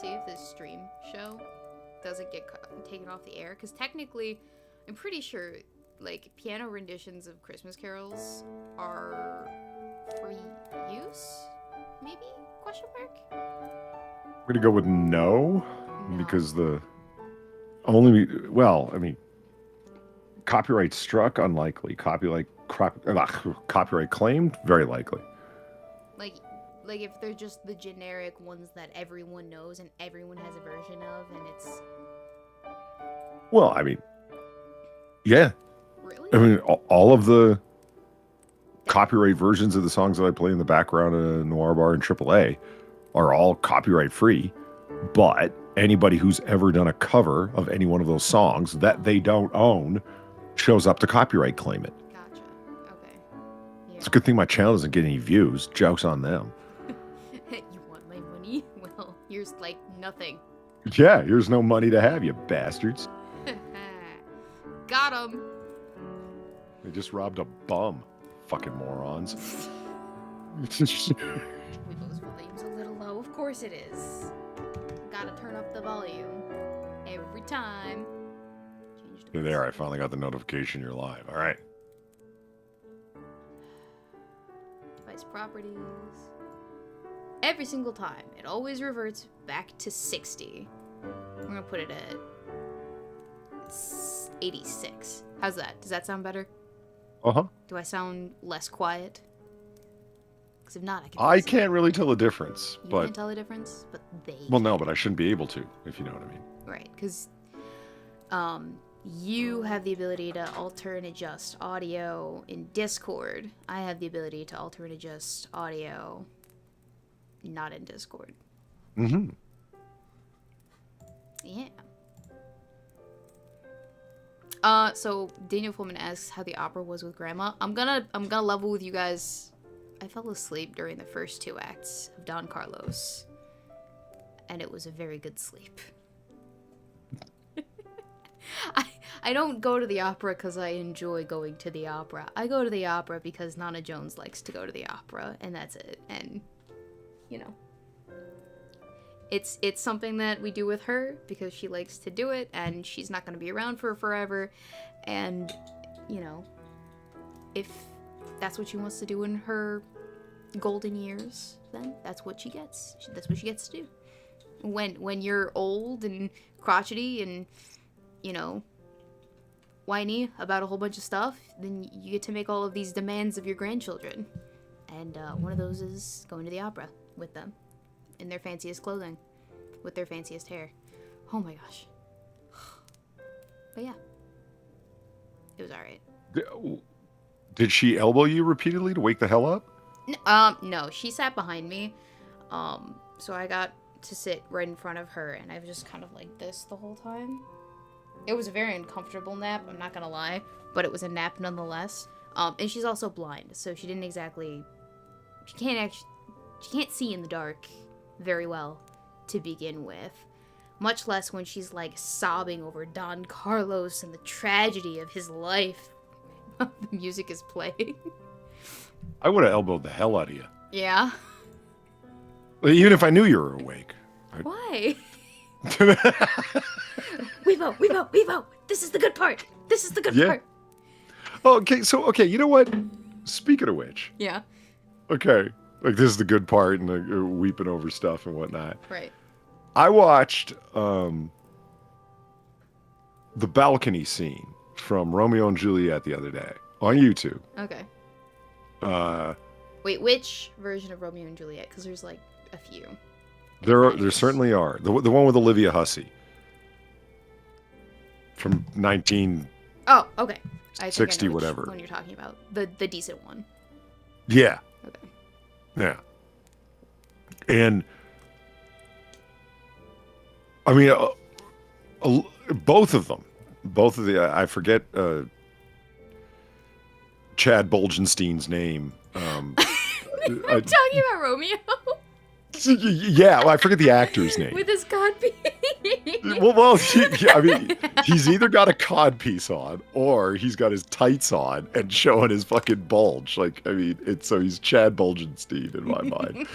see if this stream show doesn't get taken off the air, because technically, I'm pretty sure, like, piano renditions of Christmas carols are free use? Maybe? Question mark? I'm gonna go with no. Because copyright struck, unlikely. Copyright claimed, very likely. Like if they're just the generic ones that everyone knows and everyone has a version of, and it's... Well, I mean, yeah. Really? I mean, all of the copyright versions of the songs that I play in the background of Noir Bar and AAA are all copyright free, but anybody who's ever done a cover of any one of those songs that they don't own shows up to copyright claim it. Gotcha. Okay. Yeah. It's a good thing my channel doesn't get any views. Joke's on them. You want my money? Well, here's like nothing. Yeah, here's no money to have, you bastards. Got him. They just robbed a bum. Fucking morons. Weebo's volume's a little low. Of course it is. Gotta turn up the volume every time. There, I finally got the notification you're live. All right. Device properties. Every single time, it always reverts back to 60. We're gonna put it at 86. How's that? Does that sound better? Uh-huh. Do I sound less quiet? Because if not, I can't really tell the difference. You but can't tell the difference, but they Well, no, but I shouldn't be able to, if you know what I mean. Right, because you have the ability to alter and adjust audio in Discord. I have the ability to alter and adjust audio not in Discord. Mm-hmm. Yeah. So Daniel Fullman asks how the opera was with Grandma. I'm gonna level with you guys. I fell asleep during the first 2 acts of Don Carlos, and it was a very good sleep. I don't go to the opera because I enjoy going to the opera. I go to the opera because Nana Jones likes to go to the opera, and that's it. And, you know, it's something that we do with her because she likes to do it, and she's not going to be around for forever. And, you know, if that's what she wants to do in her golden years, then that's what she gets. That's what she gets to do. When you're old and crotchety and, you know, whiny about a whole bunch of stuff, then you get to make all of these demands of your grandchildren. And one of those is going to the opera with them in their fanciest clothing with their fanciest hair. Oh my gosh. But yeah, it was alright. Did she elbow you repeatedly to wake the hell up? No, she sat behind me. So I got to sit right in front of her, and I was just kind of like this the whole time. It was a very uncomfortable nap, I'm not gonna lie, but it was a nap nonetheless. And she's also blind, so she didn't exactly... She can't see in the dark very well to begin with. Much less when she's, like, sobbing over Don Carlos and the tragedy of his life. The music is playing. I would have elbowed the hell out of you. Yeah? Even if I knew you were awake. Why? Weebo! This is the good part! This is the good part! Okay, you know what? Speaking of which. Yeah. Okay, like this is the good part and weeping over stuff and whatnot. Right. I watched the balcony scene from Romeo and Juliet the other day on YouTube. Okay. Wait, which version of Romeo and Juliet? Because there's like a few. There certainly are. The one with Olivia Hussey from 19. Oh, okay. I 60 think I know whatever. Which one you're talking about? The decent one. Yeah. Okay. Yeah. And I mean, both of them, I forget Chad Bolgenstein's name. I'm talking about Romeo. Yeah, well, I forget the actor's name. With his codpiece. Well, I mean, he's either got a codpiece on or he's got his tights on and showing his fucking bulge. Like, I mean, so he's Chad Bolgenstein in my mind.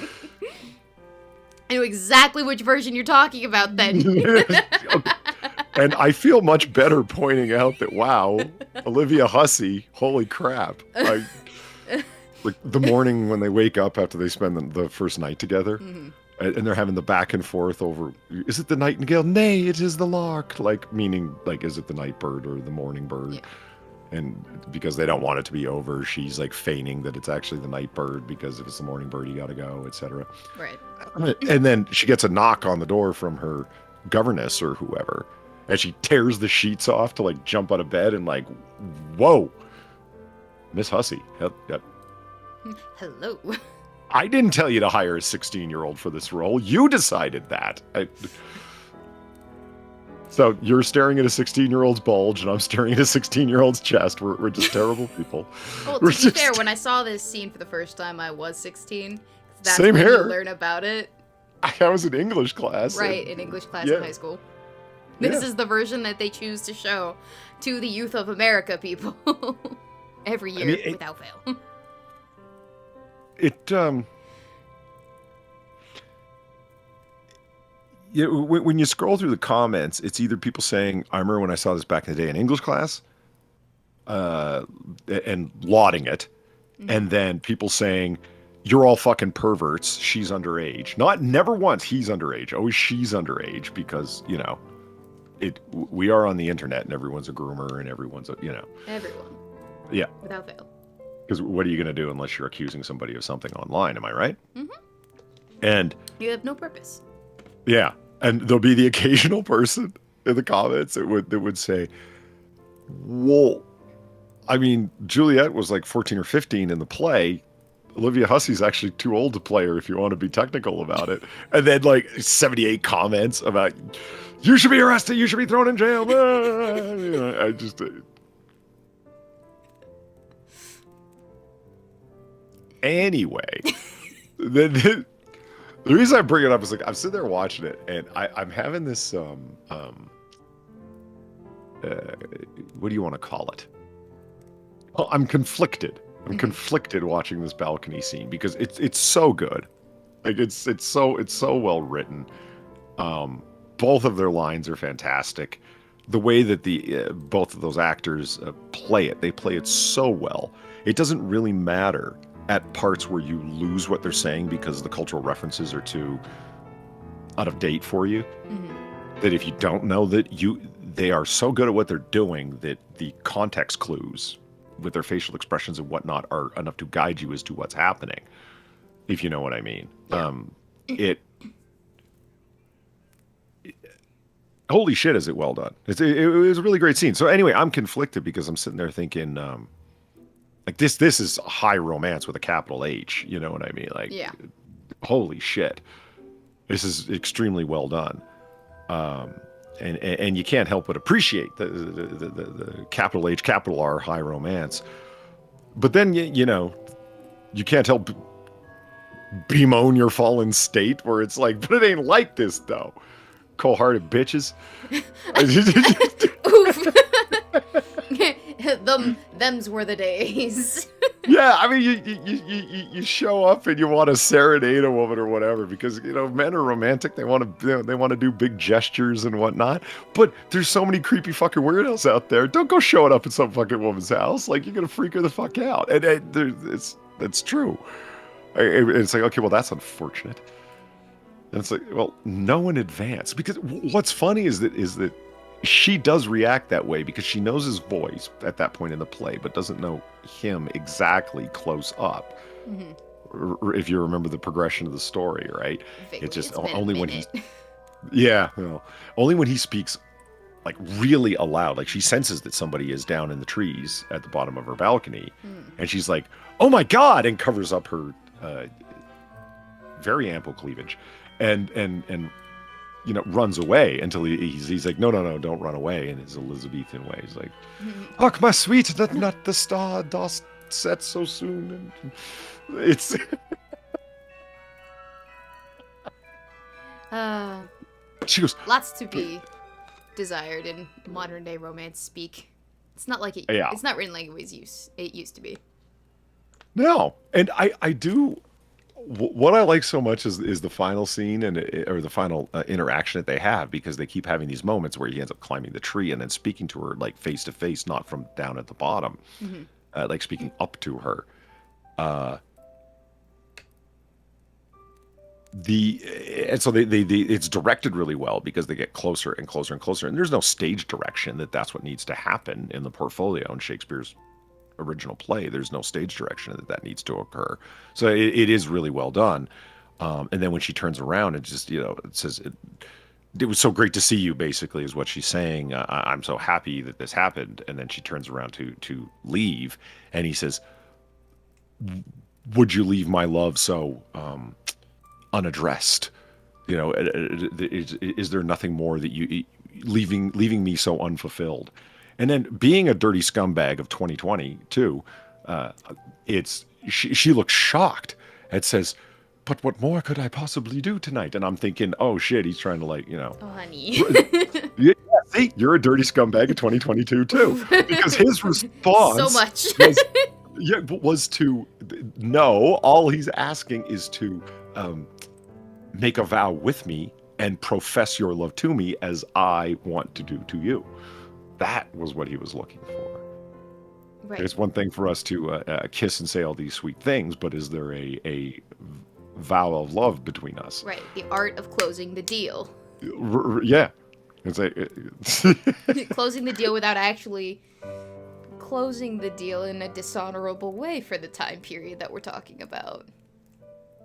I know exactly which version you're talking about then. And I feel much better pointing out that, wow, Olivia Hussey, holy crap. Like the morning when they wake up after they spend the first night together, and they're having the back and forth over, is it the nightingale? Nay, it is the lark. Like, meaning, like, is it the night bird or the morning bird? Yeah. And because they don't want it to be over, she's like feigning that it's actually the night bird, because if it's the morning bird, you got to go, etc. Right. And then she gets a knock on the door from her governess or whoever, and she tears the sheets off to like jump out of bed and like, whoa, Miss Hussey. Yep. Hello. I didn't tell you to hire a 16-year-old for this role. You decided that. So you're staring at a 16-year-old's bulge, and I'm staring at a 16-year-old's chest. We're just terrible people. Well, to be fair, when I saw this scene for the first time, I was 16. That's Same when here. you learn about it. I was in English class. Right, in English class in high school. This is the version that they choose to show to the youth of America, people. Every year, without fail. Yeah, when you scroll through the comments, it's either people saying, I remember when I saw this back in the day in English class, and lauding it, and then people saying, you're all fucking perverts, she's underage. Never once he's underage, always she's underage, because, you know, we are on the internet and everyone's a groomer and everyone's a, you know. Everyone. Yeah. Without fail. Because what are you going to do unless you're accusing somebody of something online, am I right? Mm-hmm. And you have no purpose. Yeah. And there'll be the occasional person in the comments that would say, whoa, I mean, Juliet was like 14 or 15 in the play. Olivia Hussey's actually too old to play her if you want to be technical about it. And then like 78 comments about, you should be arrested, you should be thrown in jail. You know, I just... Anyway, the reason I bring it up is like I'm sitting there watching it, and I'm having this what do you want to call it? Well, I'm conflicted. I'm conflicted watching this balcony scene because it's so good, like it's so well written. Both of their lines are fantastic. The way that the both of those actors play it, they play it so well. It doesn't really matter at parts where you lose what they're saying because the cultural references are too out of date for you. That if you don't know that they are so good at what they're doing that the context clues with their facial expressions and whatnot are enough to guide you as to what's happening, if you know what I mean. Yeah. Holy shit, is it well done. It was a really great scene. So anyway, I'm conflicted because I'm sitting there thinking, like this is high romance with a capital H, you know what I mean? Like, yeah. Holy shit. This is extremely well done. And you can't help but appreciate the capital H, capital R, high romance. But then, you know, you can't help bemoan your fallen state where it's like, but it ain't like this, though. Cold-hearted bitches. Them's were the days. Yeah, I mean, you show up and you want to serenade a woman or whatever because, you know, men are romantic. They want to do big gestures and whatnot. But there's so many creepy fucking weirdos out there. Don't go showing up at some fucking woman's house. Like, you're gonna freak her the fuck out. And it's true. It's like, okay, well, that's unfortunate. And it's like, well, know in advance. Because what's funny is that she does react that way because she knows his voice at that point in the play, but doesn't know him exactly close up. If you remember the progression of the story, right? It's just only when he, only when he speaks like really aloud, like she senses that somebody is down in the trees at the bottom of her balcony, and she's like, "Oh my God!" and covers up her very ample cleavage, and you know, runs away until he's like, no, don't run away, in his Elizabethan way. He's like, "Hark, my sweet, that not the star dost set so soon." And it's she goes, lots to be desired in modern day romance speak. It's not like it's not written like it used to be. No, and I do what I like so much is the final scene or the final interaction that they have, because they keep having these moments where he ends up climbing the tree and then speaking to her like face to face, not from down at the bottom, Hmm. like speaking up to her. Uh, the and so they it's directed really well because they get closer and closer and closer, and there's no stage direction that's what needs to happen in the portfolio in Shakespeare's original play. There's no stage direction that needs to occur, so it is really well done. And then when she turns around and just it says it was so great to see you, basically is what she's saying. I'm so happy that this happened. And then she turns around to leave, and he says, would you leave my love so unaddressed? Is there nothing more that you leaving me so unfulfilled? And then being a dirty scumbag of 2020 too, it's she looks shocked and says, but what more could I possibly do tonight? And I'm thinking, oh shit, he's trying to Oh, honey. yeah, see, you're a dirty scumbag of 2022 too, because his response So much. was to no. All he's asking is to make a vow with me and profess your love to me as I want to do to you. That was what he was looking for. Right. It's one thing for us to kiss and say all these sweet things, but is there a vow of love between us? Right. The art of closing the deal. Yeah. It's Closing the deal without actually closing the deal in a dishonorable way for the time period that we're talking about.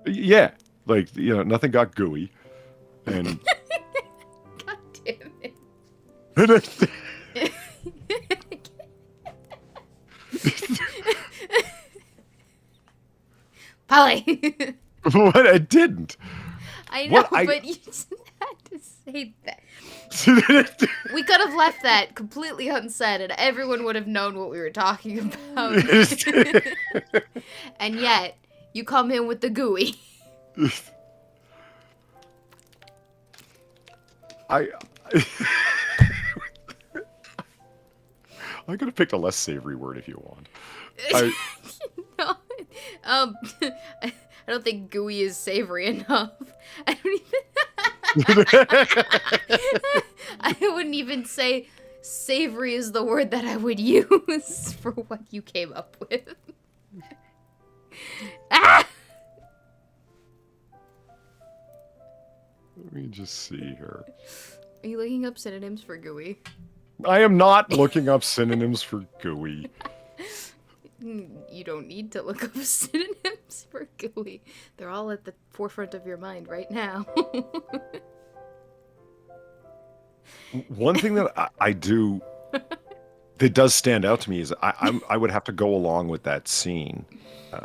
Yeah. Like, nothing got gooey. And God damn it. Polly. What? I didn't. I know, What? but you just had to say that. We could have left that completely unsaid and everyone would have known what we were talking about. And yet, you come in with the gooey. I could have picked a less savory word if you want. No, I don't think gooey is savory enough. I don't even. I wouldn't even say savory is the word that I would use for what you came up with. Ah! Let me just see here. Are you looking up synonyms for gooey? I am not looking up synonyms for gooey. You don't need to look up synonyms for gooey. They're all at the forefront of your mind right now. One thing that I do that does stand out to me is I would have to go along with that scene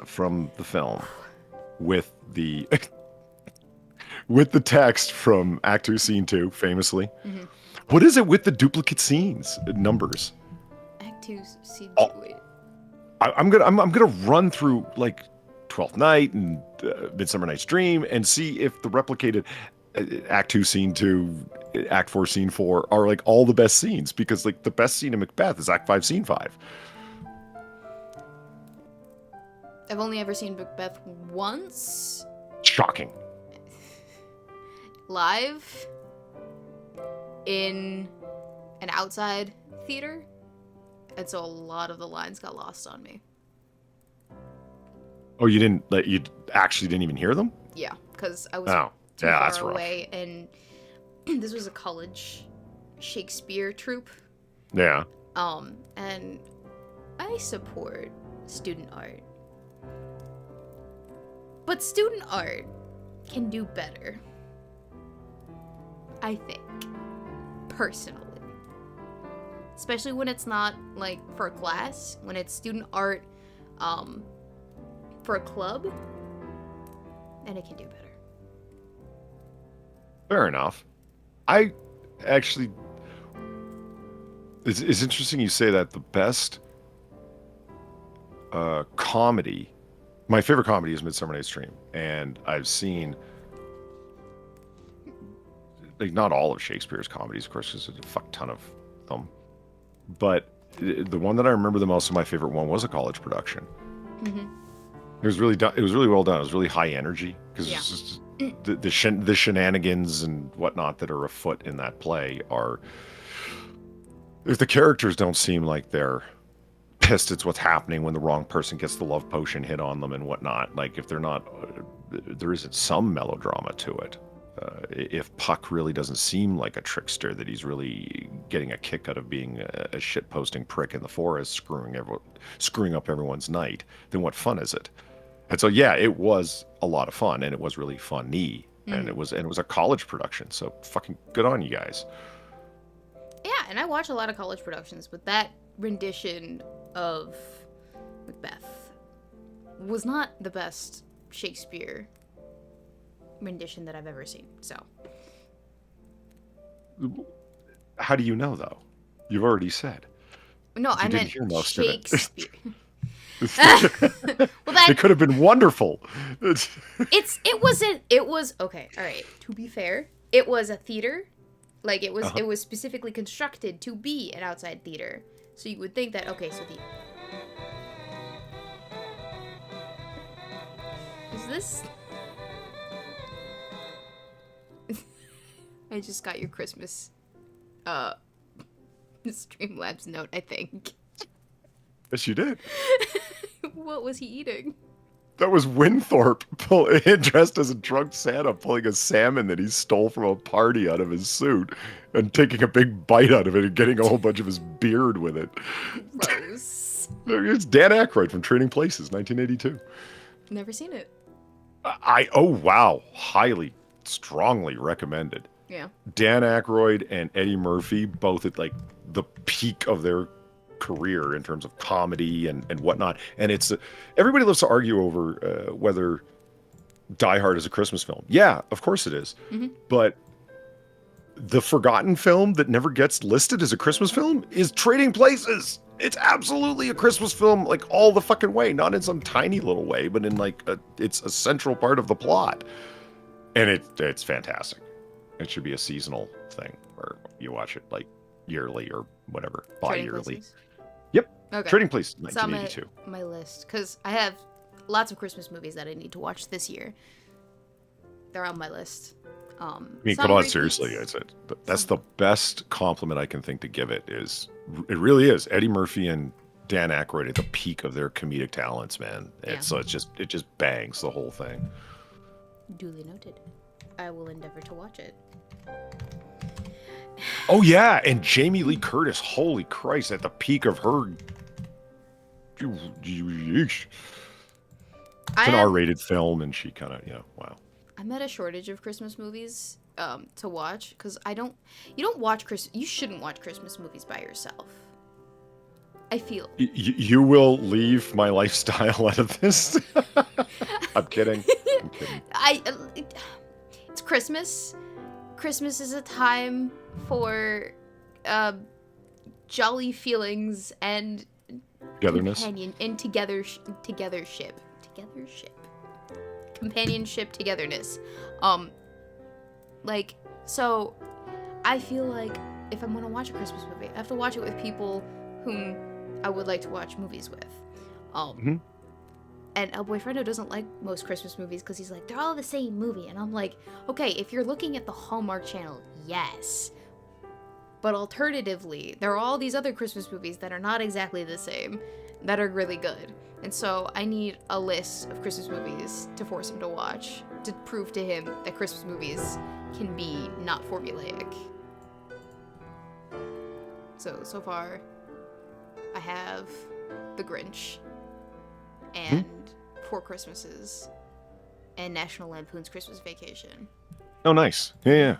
from the film with the with the text from Act 2, Scene 2, famously. Mm-hmm. What is it with the duplicate scenes, numbers? Act 2, Scene 2, wait. I'm gonna run through like 12th Night and Midsummer Night's Dream and see if the replicated Act 2, Scene 2, Act 4, Scene 4 are like all the best scenes, because like the best scene in Macbeth is Act 5, Scene 5. I've only ever seen Macbeth once. Shocking. Live in an outside theater, and so a lot of the lines got lost on me. Oh, you actually didn't even hear them? Yeah, because I was too far that's away, and this was a college Shakespeare troupe. Yeah. And I support student art, but student art can do better, I think, personally. Especially when it's not, like, for a class. When it's student art, for a club, then it can do better. Fair enough. I actually... It's interesting you say that. The best comedy... My favorite comedy is Midsummer Night's Dream. And I've seen... like, not all of Shakespeare's comedies, of course, there's a fuck ton of them. But the one that I remember the most, and my favorite one, was a college production. Mm-hmm. It was really done. It was really well done. It was really high energy because Yeah. it's just the shenanigans and whatnot that are afoot in that play are. If the characters don't seem like they're pissed, it's what's happening when the wrong person gets the love potion hit on them and whatnot. Like if they're not, there isn't some melodrama to it. If Puck really doesn't seem like a trickster, that he's really getting a kick out of being a shit-posting prick in the forest, screwing up everyone's night, then what fun is it? And so, yeah, it was a lot of fun, and it was really funny, and it was a college production. So, fucking good on you guys. Yeah, and I watch a lot of college productions, but that rendition of Macbeth was not the best Shakespeare rendition that I've ever seen. So, how do you know, though? You've already said. No, I meant hear most Shakespeare. Well, it could have been wonderful. It was okay. All right. To be fair, it was a theater. Like it was specifically constructed to be an outside theater. So you would think that is this? I just got your Christmas Streamlabs note, I think. Yes, you did. What was he eating? That was Winthorpe dressed as a drunk Santa pulling a salmon that he stole from a party out of his suit and taking a big bite out of it and getting a whole bunch of his beard with it. Gross. It's Dan Aykroyd from Trading Places, 1982. Never seen it. Oh, wow. Highly, strongly recommended. Yeah. Dan Aykroyd and Eddie Murphy, both at like the peak of their career in terms of comedy and whatnot. And it's everybody loves to argue over whether Die Hard is a Christmas film. Yeah, of course it is. Mm-hmm. But the forgotten film that never gets listed as a Christmas film is Trading Places. It's absolutely a Christmas film, like all the fucking way, not in some tiny little way, but in like it's a central part of the plot. And it's fantastic. It should be a seasonal thing where you watch it like yearly or whatever, bi-yearly. Yep. Okay. Trading Places, 1982. It's on my list because I have lots of Christmas movies that I need to watch this year. They're on my list. I mean, come on, seriously. That's the best compliment I can think to give it. It really is Eddie Murphy and Dan Aykroyd at the peak of their comedic talents, man. So it just bangs the whole thing. Duly noted. I will endeavor to watch it. Oh yeah, and Jamie Lee Curtis, holy Christ, at the peak of her. It's an R-rated film, and she kind of, wow. I'm at a shortage of Christmas movies to watch because you don't watch you shouldn't watch Christmas movies by yourself. I feel you will leave my lifestyle out of this. I'm kidding. It's Christmas. Christmas is a time for jolly feelings and togetherness and companionship, togetherness. So I feel like if I'm gonna watch a Christmas movie, I have to watch it with people whom I would like to watch movies with. And a boyfriend who doesn't like most Christmas movies because he's like, they're all the same movie. And I'm like, okay, if you're looking at the Hallmark Channel, yes. But alternatively, there are all these other Christmas movies that are not exactly the same, that are really good. And so I need a list of Christmas movies to force him to watch, to prove to him that Christmas movies can be not formulaic. So far, I have The Grinch, and Four Christmases, and National Lampoon's Christmas Vacation. Oh, nice. Yeah.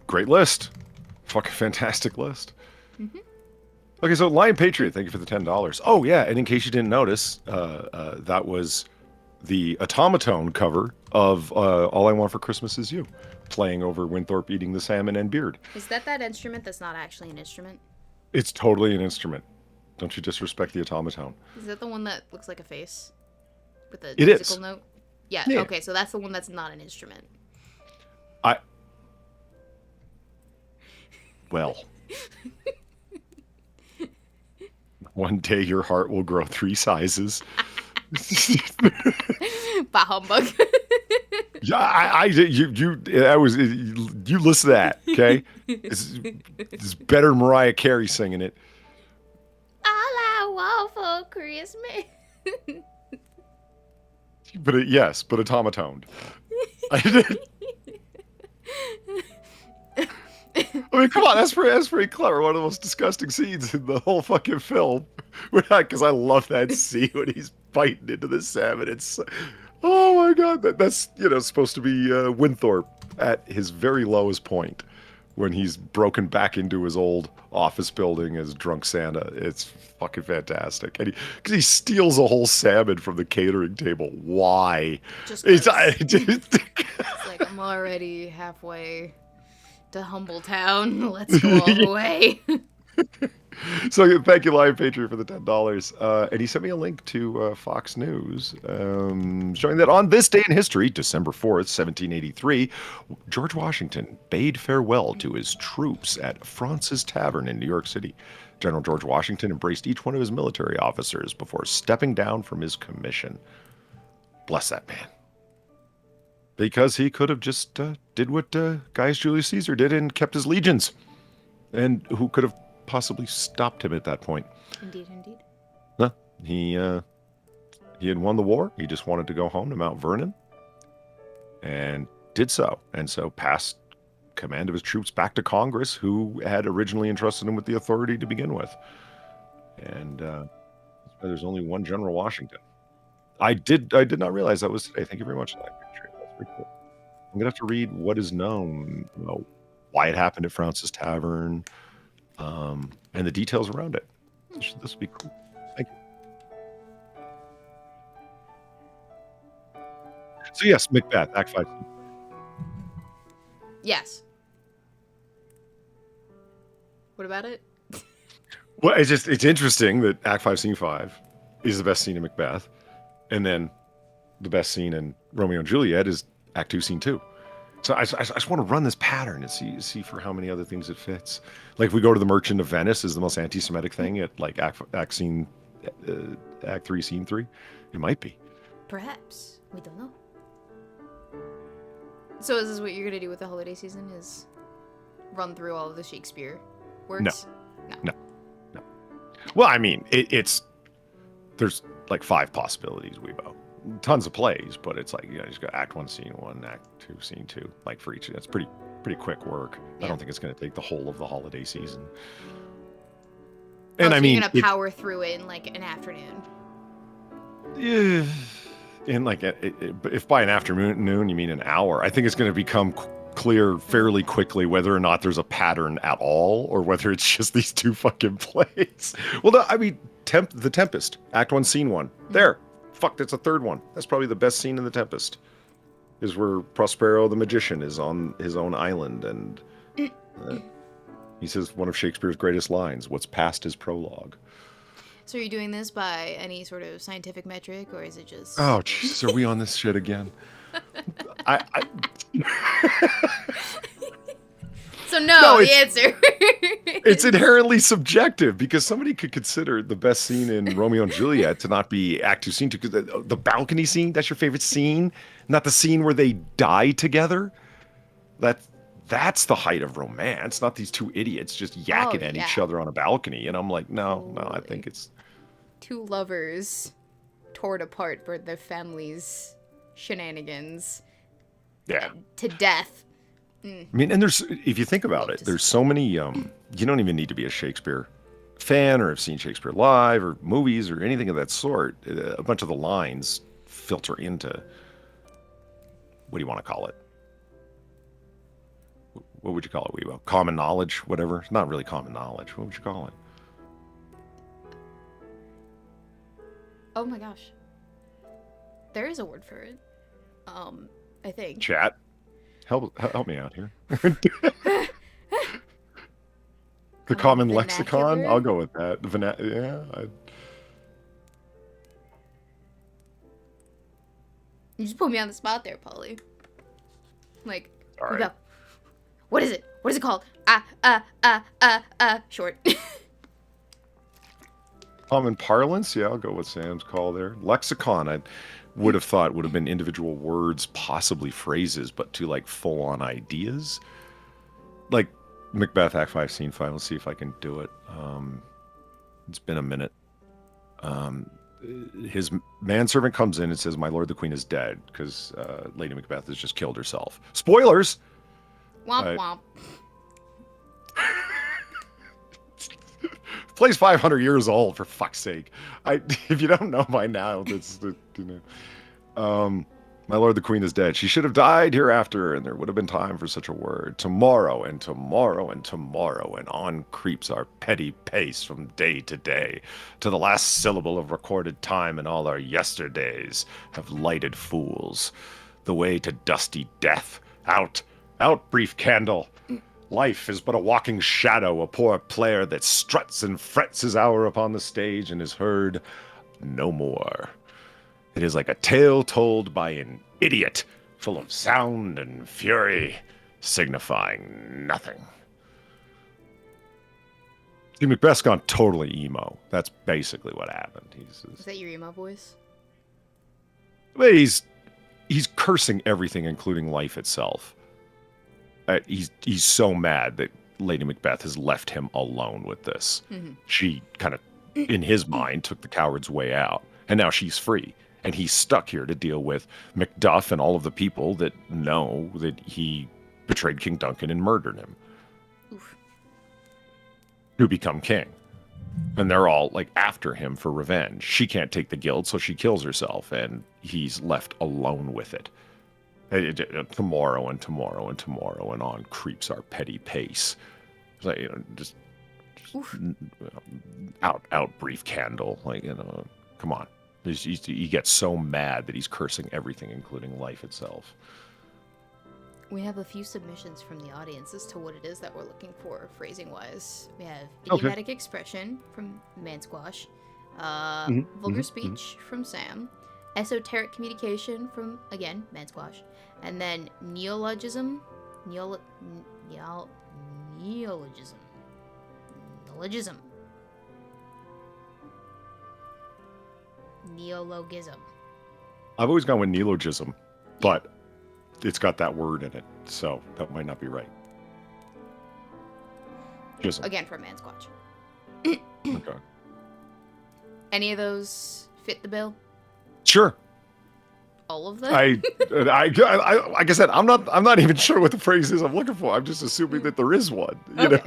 Great list. Fucking fantastic list. Mm-hmm. Okay, so Lion Patriot, thank you for the $10. Oh, yeah, and in case you didn't notice, that was the Automaton cover of All I Want for Christmas Is You, playing over Winthorpe eating the salmon and beard. Is that instrument that's not actually an instrument? It's totally an instrument. Don't you disrespect the automaton. Is that the one that looks like a face? With a musical is. Note? Yeah, okay, so that's the one that's not an instrument. Well. One day your heart will grow 3 sizes. Bah humbug. Yeah, you listen to that, okay? It's better than Mariah Carey singing it. All I want for Christmas. But yes, but automatoned. I mean, come on, that's pretty clever. One of the most disgusting scenes in the whole fucking film. Because I love that scene when he's biting into the salmon. It's, oh my god, that's supposed to be Winthorpe at his very lowest point when he's broken back into his old office building as drunk Santa. It's fucking fantastic, and because he steals a whole salmon from the catering table. Why? Just It's, 'cause. It's like, I'm already halfway to Humbletown. Let's go all the way. So thank you, Live Patriot, for the $10. And he sent me a link to Fox News showing that on this day in history, December 4th, 1783, George Washington bade farewell to his troops at Fraunces Tavern in New York City. General George Washington embraced each one of his military officers before stepping down from his commission. Bless that man. Because he could have just did what Gaius Julius Caesar did and kept his legions. And who could have possibly stopped him at that point? Indeed, indeed. No, he had won the war. He just wanted to go home to Mount Vernon, and did so. And so passed command of his troops back to Congress, who had originally entrusted him with the authority to begin with. And there's only one General Washington. I did not realize that was today. Thank you very much for that picture. That's pretty cool. I'm gonna have to read what is known, why it happened at Fraunces Tavern, and the details around it. This would be cool. Thank you. So yes, Macbeth, Act 5. Yes. What about it? Well, it's interesting that Act 5, Scene 5 is the best scene in Macbeth, and then the best scene in Romeo and Juliet is Act 2, Scene 2. So I just want to run this pattern and see for how many other things it fits. Like if we go to the Merchant of Venice is the most anti-Semitic thing at like Act 3, Scene 3. It might be. Perhaps. We don't know. So is this what you're going to do with the holiday season, is run through all of the Shakespeare works? No. Well, I mean, there's like 5 possibilities, Weebo. Tons of plays, but it's like, you just go Act 1, Scene 1, Act 2, Scene 2, like for each. That's pretty quick work. Yeah. I don't think it's going to take the whole of the holiday season. And so I mean, you're going to power through it in like an afternoon. Yeah. In like, if by an afternoon you mean an hour, I think it's going to become clear fairly quickly whether or not there's a pattern at all, or whether it's just these 2 fucking plays. Well, no, I mean, The Tempest, Act 1, Scene 1. There. Fuck, that's a 3rd one. That's probably the best scene in The Tempest. Is where Prospero the magician is on his own island, and he says one of Shakespeare's greatest lines, "What's past is prologue." So are you doing this by any sort of scientific metric, or is it just... Oh, Jesus, are we on this shit again? So no, the answer. It's inherently subjective, because somebody could consider the best scene in Romeo and Juliet to not be Act 2, Scene 2, because the balcony scene, that's your favorite scene, not the scene where they die together. That's the height of romance, not these 2 idiots just yakking at each other on a balcony. And I'm like, no, I think it's 2 lovers torn apart for their families' shenanigans. Yeah. To death. I mean, and if you think about it, there's so many, you don't even need to be a Shakespeare fan or have seen Shakespeare live or movies or anything of that sort. A bunch of the lines filter into, what do you want to call it? What would you call it, Weebo? Common knowledge, whatever. It's not really common knowledge. What would you call it? Oh my gosh. There is a word for it. I think. Chat. Help me out here. The common lexicon? I'll go with that. You just put me on the spot there, Polly. Like, all right. What is it? What is it called? Short. Common parlance, yeah, I'll go with Sam's call there. Lexicon, I would have thought would have been individual words, possibly phrases, but to like full-on ideas. Like Macbeth Act 5, Scene 5. Let's see if I can do it. It's been a minute. His manservant comes in and says, "My lord, the queen is dead," because Lady Macbeth has just killed herself. Spoilers! Womp womp. Play's 500 years old, for fuck's sake. If you don't know by now, that's my lord, the queen is dead. She should have died hereafter, and there would have been time for such a word. Tomorrow and tomorrow and tomorrow, and on creeps our petty pace from day to day, to the last syllable of recorded time, and all our yesterdays have lighted fools. The way to dusty death. Out, out, brief candle. Life is but a walking shadow, a poor player that struts and frets his hour upon the stage and is heard no more. It is like a tale told by an idiot, full of sound and fury, signifying nothing. See, Macbeth's gone totally emo. That's basically what happened. Is that your emo voice? He's cursing everything, including life itself. He's so mad that Lady Macbeth has left him alone with this. Mm-hmm. She kind of, in his mind, took the coward's way out, and now she's free. And he's stuck here to deal with Macduff and all of the people that know that he betrayed King Duncan and murdered him. Oof. Who become king. And they're all like after him for revenge. She can't take the guilt, so she kills herself, and he's left alone with it. Tomorrow and tomorrow and tomorrow, and on creeps our petty pace. It's like, just out, brief candle. Like, come on. He gets so mad that he's cursing everything, including life itself. We have a few submissions from the audience as to what it is that we're looking for, phrasing-wise. We have idiomatic expression from Mansquash, vulgar speech from Sam, esoteric communication from, again, Mansquash, and then neologism. Neologism. I've always gone with neologism, but it's got that word in it, so that might not be right. Gism. Again, from Mansquatch. Okay. Any of those fit the bill? Sure. All of them? Like I said, I'm not even sure what the phrase is I'm looking for. I'm just assuming that there is one. You know?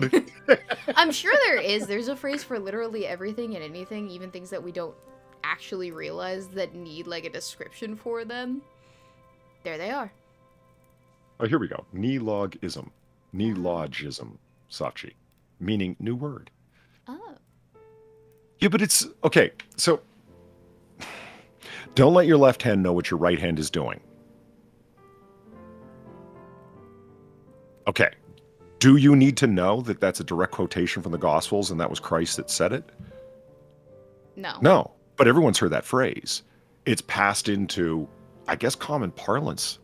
I'm sure there is. There's a phrase for literally everything and anything, even things that we don't actually realize that need like a description for them. There they are. Oh, here we go. Neologism. Neologism, Sachi. Meaning new word. Oh. Yeah, but it's okay, so don't let your left hand know what your right hand is doing. Okay. Do you need to know that that's a direct quotation from the Gospels and that was Christ that said it? No. No. But everyone's heard that phrase. It's passed into, I guess, common parlance.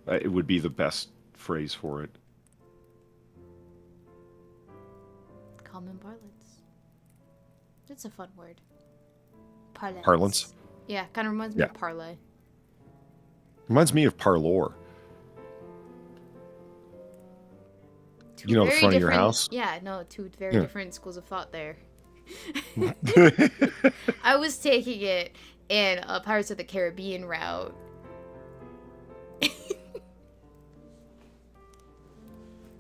It would be the best phrase for it. Common parlance. It's a fun word. Parlance. Parlance? Yeah, kind of reminds me of parlay. Reminds me of parlor. Two the front of your house? Yeah, no, two very different schools of thought there. I was taking it in a Pirates of the Caribbean route.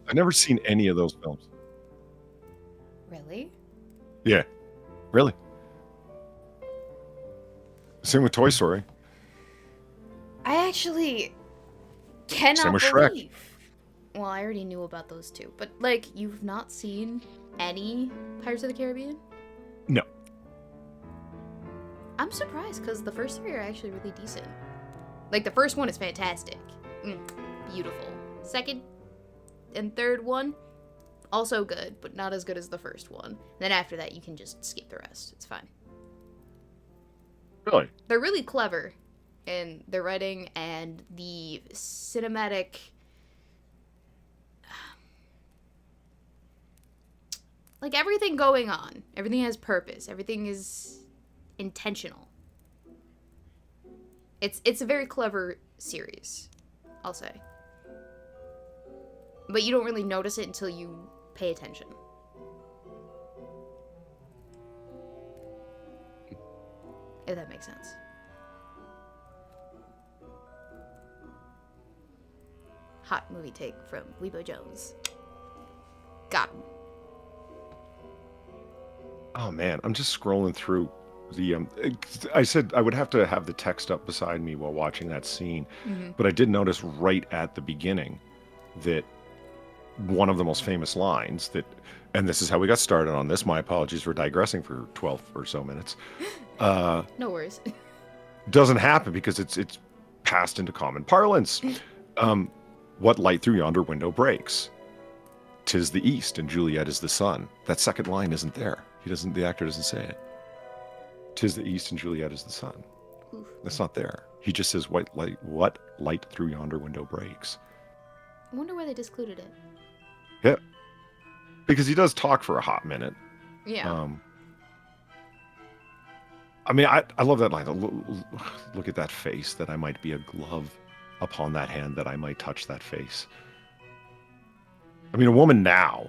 I've never seen any of those films. Really? Yeah. Really? Same with Toy Story. I actually cannot Same with believe. Shrek. Well, I already knew about those two, but like, you've not seen any Pirates of the Caribbean? No. I'm surprised because the first three are actually really decent. Like, the first one is fantastic. Beautiful. Second and third one, also good, but not as good as the first one. Then after that, you can just skip the rest. It's fine. Really? They're really clever in their writing and the cinematic like everything going on, everything has purpose, everything is intentional. It's a very clever series, I'll say. But you don't really notice it until you pay attention. If that makes sense. Hot movie take from Weebo Jones. Got him. Oh man, I'm just scrolling through the I said I would have to have the text up beside me while watching that scene, but I did notice right at the beginning that one of the most famous lines that, and this is how we got started on this, my apologies for digressing for 12 or so minutes, No worries. doesn't happen because it's passed into common parlance. What light through yonder window breaks? 'Tis the east and Juliet is the sun. That second line isn't there. The actor doesn't say it. 'Tis the east and Juliet is the sun. Oof. That's not there. He just says, what light through yonder window breaks? I wonder why they discluded it. Yeah. Because he does talk for a hot minute. Yeah. I mean, I love that line. Look at that face, that I might be a glove upon that hand, that I might touch that face. I mean, a woman now,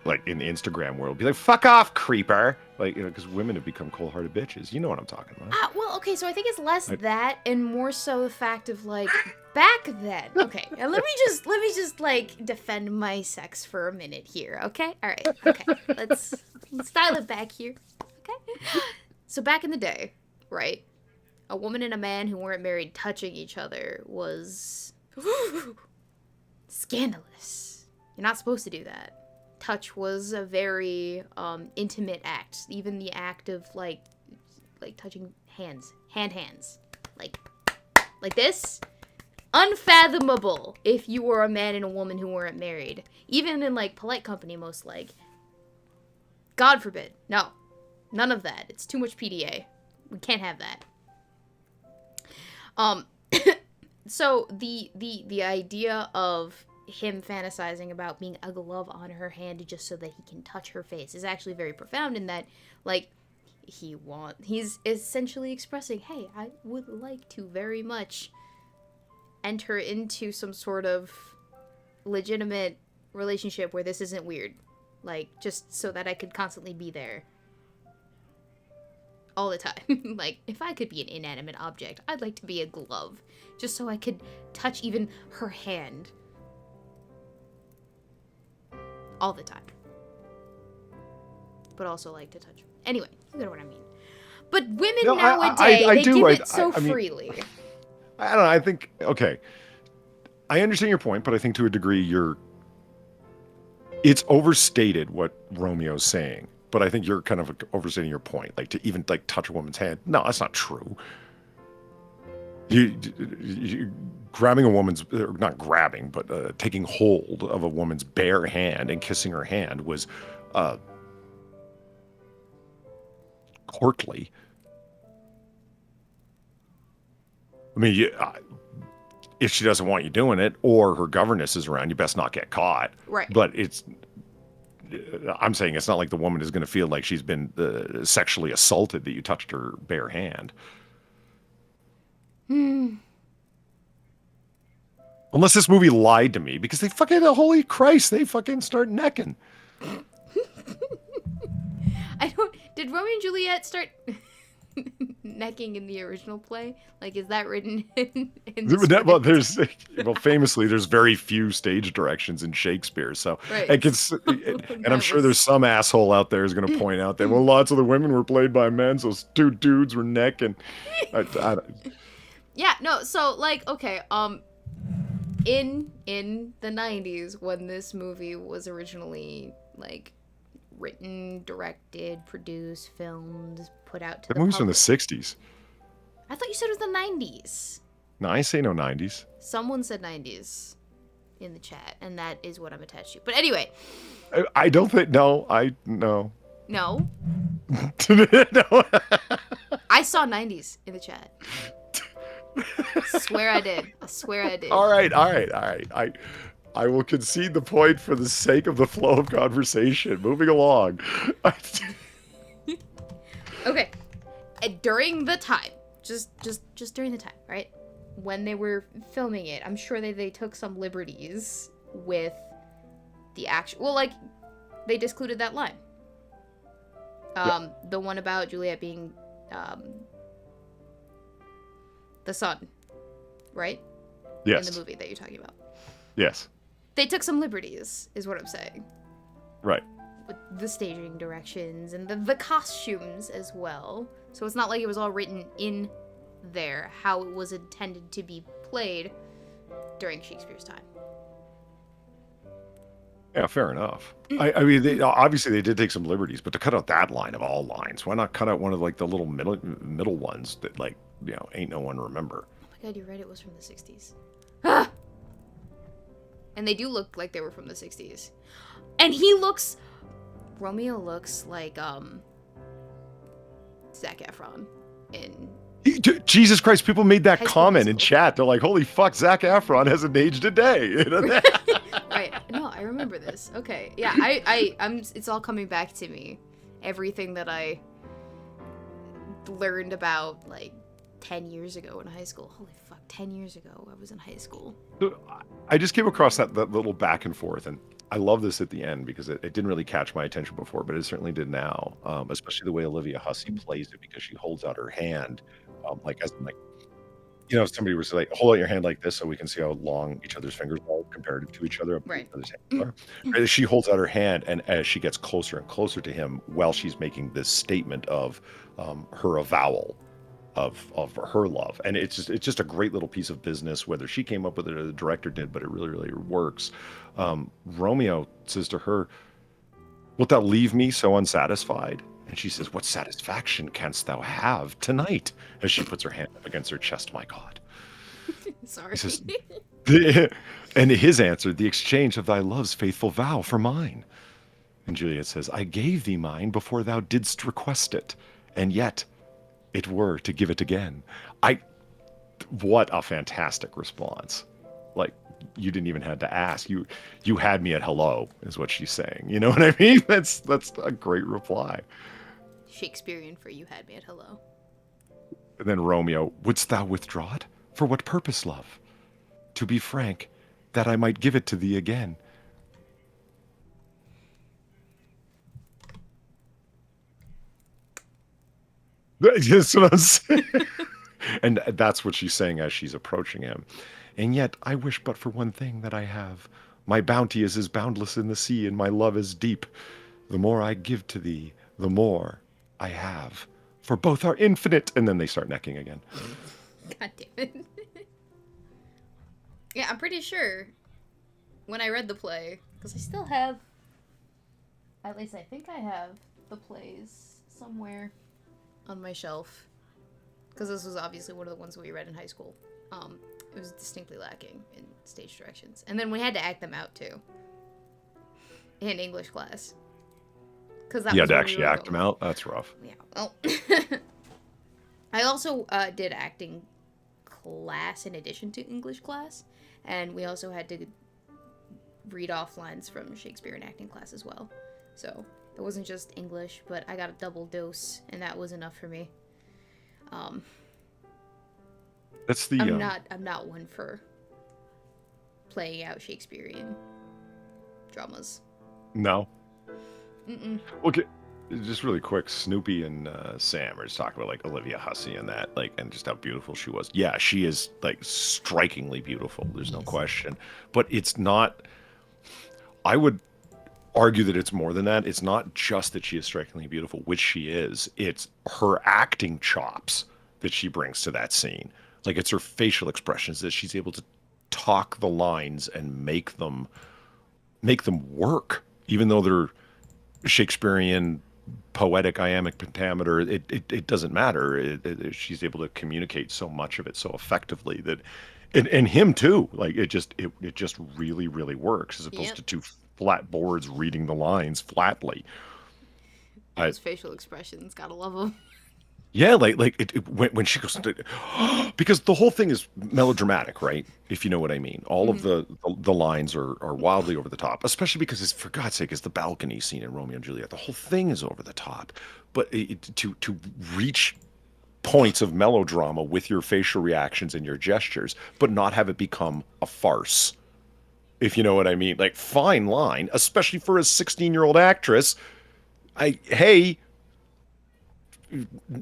like in the Instagram world, be like, fuck off, creeper. Like, you know, because women have become cold-hearted bitches. You know what I'm talking about. Well, okay, so I think it's less that and more so the fact of, like, back then. Okay, and let me just like defend my sex for a minute here, okay? All right, okay. Let's dial it back here, okay? So back in the day, right? A woman and a man who weren't married touching each other was scandalous. You're not supposed to do that. Touch was a very intimate act. Even the act of like touching hands, hands, like this, unfathomable if you were a man and a woman who weren't married. Even in like polite company, most like. God forbid, no, none of that. It's too much PDA. We can't have that. So the idea of him fantasizing about being a glove on her hand just so that he can touch her face is actually very profound in that, like, he's essentially expressing, hey, I would like to very much enter into some sort of legitimate relationship where this isn't weird. Like, just so that I could constantly be there. All the time. Like, if I could be an inanimate object, I'd like to be a glove. Just so I could touch even her hand. All the time. But also like to touch. Anyway, you know what I mean. But women nowadays, they give it so freely. I don't know, I think, okay. I understand your point, but I think to a degree it's overstated what Romeo's saying. But I think you're kind of overstating your point. Like, to even, like, touch a woman's hand. No, that's not true. You grabbing a woman's, not grabbing, but taking hold of a woman's bare hand and kissing her hand was courtly. I mean, if she doesn't want you doing it, or her governess is around, you best not get caught. Right. But I'm saying it's not like the woman is going to feel like she's been sexually assaulted that you touched her bare hand. Unless this movie lied to me, because they fucking, holy Christ, they fucking start necking. Did Romeo and Juliet start necking in the original play? Like, is that written in the well, famously, there's very few stage directions in Shakespeare, so right. And I'm sure there's some asshole out there who's going to point out that, well, lots of the women were played by men, so two dudes were necking. Yeah, no, so, like, okay, in the 90s, when this movie was originally, like, written, directed, produced, filmed, put out to the public. The movie's from the 60s. I thought you said it was the 90s. No, I say no 90s. Someone said 90s in the chat, and that is what I'm attached to. But anyway. I don't think, no. No? No. I saw 90s in the chat. I swear I did. All right. I will concede the point for the sake of the flow of conversation. Moving along. Okay. During the time, just during the time, right? When they were filming it, I'm sure they took some liberties with the action. Well, like, they discluded that line. The one about Juliet being the son, right? Yes. In the movie that you're talking about. Yes. They took some liberties, is what I'm saying. Right. With the staging directions and the costumes as well. So it's not like it was all written in there how it was intended to be played during Shakespeare's time. Yeah, fair enough. I mean, obviously they did take some liberties, but to cut out that line of all lines, why not cut out one of like the little middle ones that, like, you know, ain't no one remember? Oh my god, you're right. It was from the 60s. Ah! And they do look like they were from the 60s. And Romeo looks like Zac Efron in... Jesus Christ, people made that comment in Musical. chat. They're like, holy fuck, Zac Efron hasn't aged a day. Right. No, I remember this. Okay. Yeah, I'm it's all coming back to me. Everything that I learned about like 10 years ago in high school. Holy fuck, 10 years ago I was in high school. I just came across that little back and forth, and I love this at the end because it didn't really catch my attention before, but it certainly did now. Especially the way Olivia Hussey plays it, because she holds out her hand, like, as like, you know, if somebody was to, like, hold out your hand like this so we can see how long each other's fingers are compared to each other. Right. Each other's hands are. Right, she holds out her hand, and as she gets closer and closer to him, while she's making this statement of her avowal of her love, and it's just a great little piece of business, whether she came up with it or the director did, but it really works. Romeo says to her, wilt thou leave me so unsatisfied? And she says, what satisfaction canst thou have tonight? As she puts her hand up against her chest. My God. Sorry. He says, and his answer, the exchange of thy love's faithful vow for mine. And Juliet says, I gave thee mine before thou didst request it, and yet it were to give it again. What a fantastic response. Like, you didn't even have to ask. You had me at hello, is what she's saying. You know what I mean? That's a great reply. Shakespearean for you had me at hello. And then Romeo, wouldst thou withdraw it? For what purpose, love? To be frank, that I might give it to thee again. That's what I'm saying. And that's what she's saying as she's approaching him. And yet I wish but for one thing that I have. My bounty is as boundless in the sea, and my love is deep. The more I give to thee, the more I have. For both are infinite. And then they start necking again. God damn it. Yeah, I'm pretty sure when I read the play, because I still have, at least I think I have the plays somewhere on my shelf, because this was obviously one of the ones we read in high school. It was distinctly lacking in stage directions, and then we had to act them out too in English class. Because that You was had to when we actually were act going. them out? That's rough. Yeah. Well, I also did acting class in addition to English class, and we also had to read off lines from Shakespeare in acting class as well. So it wasn't just English, but I got a double dose, and that was enough for me. That's the. I'm not one for playing out Shakespearean dramas. No. Mm-mm. Okay. Just really quick, Snoopy and Sam are just talking about, like, Olivia Hussey and that, like, and just how beautiful she was. Yeah, she is, like, strikingly beautiful. There's no question. But it's not. I would argue that it's more than that. It's not just that she is strikingly beautiful, which she is. It's her acting chops that she brings to that scene. Like, it's her facial expressions that she's able to talk the lines and make them work, even though they're Shakespearean, poetic, iambic pentameter. It doesn't matter. She's able to communicate so much of it so effectively that, and him too. Like, it just really works, as opposed to two flat boards reading the lines flatly. Those facial expressions, gotta love them. Yeah, when she goes because the whole thing is melodramatic, right? If you know what I mean. All of Hmm. the lines are wildly over the top, especially because it's for God's sake, it's the balcony scene in Romeo and Juliet. The whole thing is over the top, but to reach points of melodrama with your facial reactions and your gestures, but not have it become a farce. If you know what I mean, like fine line, especially for a 16-year-old actress. Hey,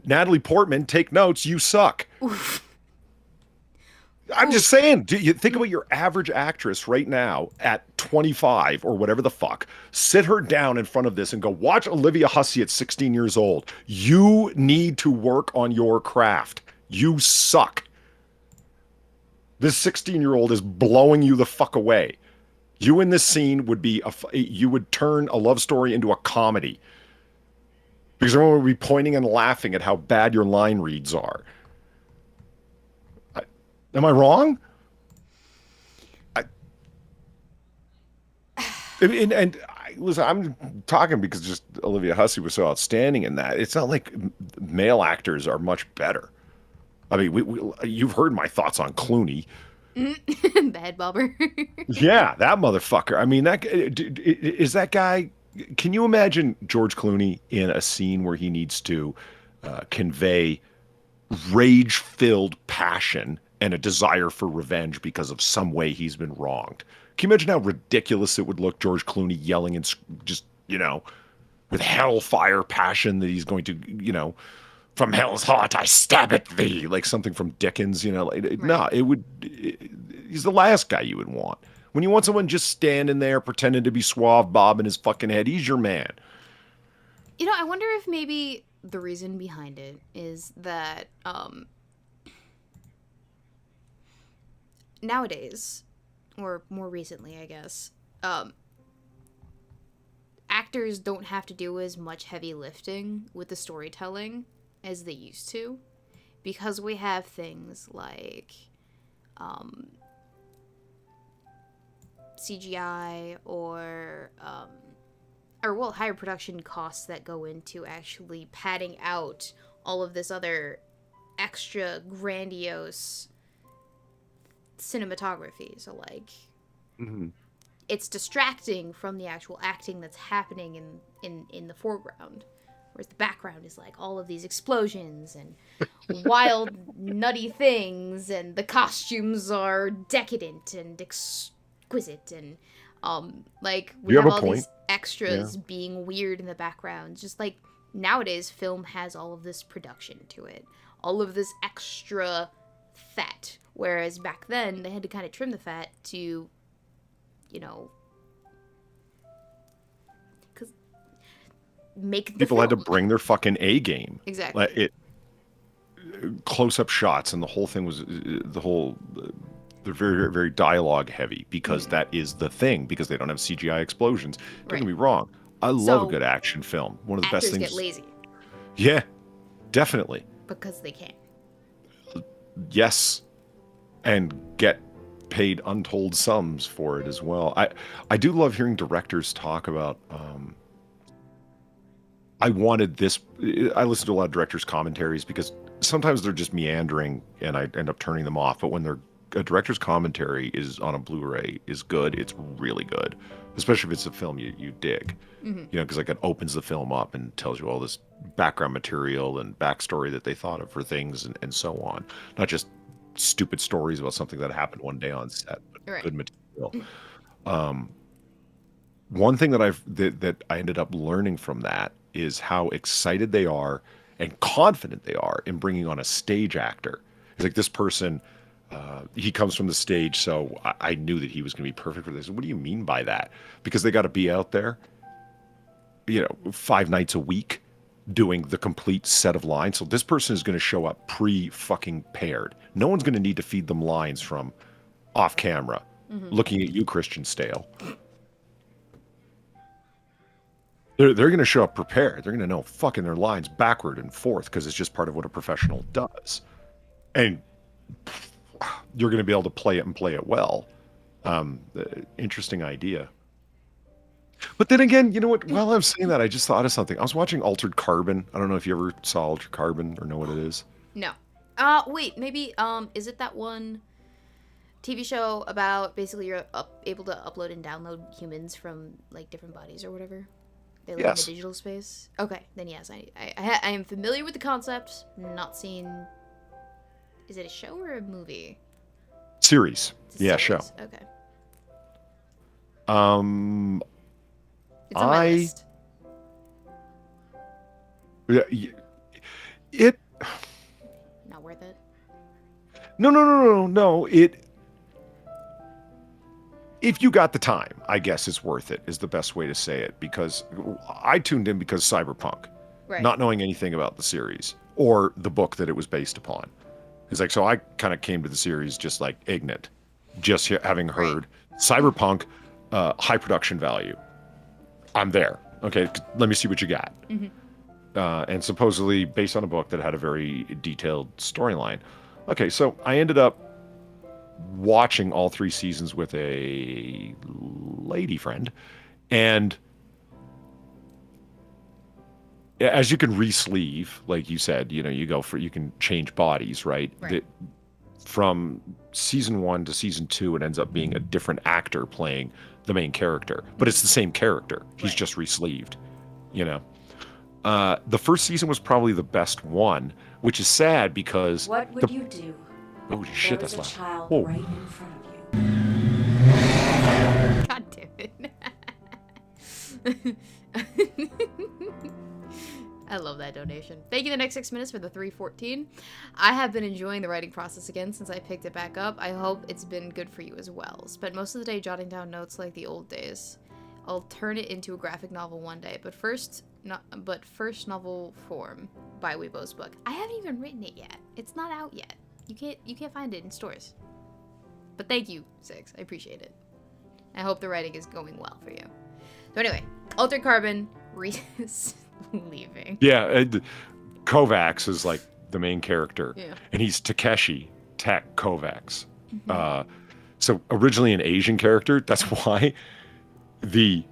Natalie Portman, take notes. You suck. Oof. I'm just Oof. saying, do you think about your average actress right now at 25 or whatever the fuck? Sit her down in front of this and go, watch Olivia Hussey at 16 years old. You need to work on your craft. You suck. This 16-year-old is blowing you the fuck away. You in this scene would be you would turn a love story into a comedy because everyone would be pointing and laughing at how bad your line reads are. I, am I wrong? I, listen, I'm talking because just Olivia Hussey was so outstanding in that. It's not like male actors are much better. I mean, you've heard my thoughts on Clooney. Bad bobber. Yeah, that motherfucker. I mean, is that guy. Can you imagine George Clooney in a scene where he needs to convey rage-filled passion and a desire for revenge because of some way he's been wronged? Can you imagine how ridiculous it would look, George Clooney yelling and just, with hellfire passion that he's going to, from hell's heart I stab at thee, like something from Dickens, Right. no, he's the last guy you would want. When you want someone just standing there pretending to be suave, bobbing his fucking head, he's your man. I wonder if maybe the reason behind it is that nowadays, or more recently, I guess, um, actors don't have to do as much heavy lifting with the storytelling as they used to because we have things like um, CGI or well, higher production costs that go into actually padding out all of this other extra grandiose cinematography. So like Mm-hmm. it's distracting from the actual acting that's happening in the foreground. Whereas the background is like all of these explosions and wild, nutty things, and the costumes are decadent and exquisite, and like we You have have a all point. these Yeah. extras being weird in the background. Just like nowadays, film has all of this production to it, all of this extra fat. Whereas back then, they had to kind of trim the fat to, you know, cause make the People had to film. bring their fucking A game. Like Exactly. it close-up shots, and the whole thing was they're very, very, very dialogue heavy because Mm-hmm. that is the thing, because they don't have CGI explosions. Don't get Right. me wrong. I love a So good action film. One of the best actors get things. lazy Yeah, definitely. because they can. Yes. And get paid untold sums for it as well. I do love hearing directors talk about I wanted this. I listen to a lot of directors' commentaries because sometimes they're just meandering and I end up turning them off. But when a director's commentary is on a Blu-ray is good, it's really good, especially if it's a film you dig. Mm-hmm. Because like it opens the film up and tells you all this background material and backstory that they thought of for things and so on. Not just stupid stories about something that happened one day on set, but Right. good material. Um, One thing that I ended up learning from that is how excited they are and confident they are in bringing on a stage actor. It's like this person, he comes from the stage, so I knew that he was going to be perfect for this. What do you mean by that? Because they got to be out there, 5 nights a week doing the complete set of lines. So this person is going to show up pre-fucking paired. No one's going to need to feed them lines from off camera, Mm-hmm. looking at you, Christian Stale. They're going to show up prepared. They're going to know fucking their lines backward and forth because it's just part of what a professional does. And you're going to be able to play it and play it well. Interesting idea. But then again, you know what? While I'm saying that, I just thought of something. I was watching Altered Carbon. I don't know if you ever saw Altered Carbon or know what it is. No. Wait, maybe, is it that one TV show about basically you're able to upload and download humans from, like, different bodies or whatever? They live in the Yes. digital space? Okay, then yes, I am familiar with the concept, not seen... Is it a show or a movie? Series. It's a Yeah, series. show. Okay. Um, It's on my I list. yeah, it Not worth it. no. It if you got the time, I guess it's worth it. Is the best way to say it because I tuned in because Cyberpunk, Right. not knowing anything about the series or the book that it was based upon. It's like so I kind of came to the series just like ignorant, just having heard Cyberpunk, high production value. I'm there. Okay, let me see what you got. And supposedly based on a book that had a very detailed storyline. Okay, so I ended up watching all 3 seasons with a lady friend, and as you can re-sleeve, like you said, you know, you can change bodies, right? Right. From season 1 to season 2, it ends up being a different actor playing the main character, but it's the same character. He's just re-sleeved, you know. The first season was probably the best one, which is sad because What would you do? oh shit, There that's was a loud. child Whoa. right in front of you. God damn it. I love that donation. Thank you the next 6 minutes for the 314. I have been enjoying the writing process again since I picked it back up. I hope it's been good for you as well. Spent most of the day jotting down notes like the old days. I'll turn it into a graphic novel one day, but first novel form by Weebo's book. I haven't even written it yet. It's not out yet. You can't find it in stores. But thank you, Six. I appreciate it. I hope the writing is going well for you. So anyway, Altered Carbon, Reese leaving. Yeah, Kovacs is like the main character, Yeah. and he's Takeshi Tech Kovacs. So originally an Asian character. That's why the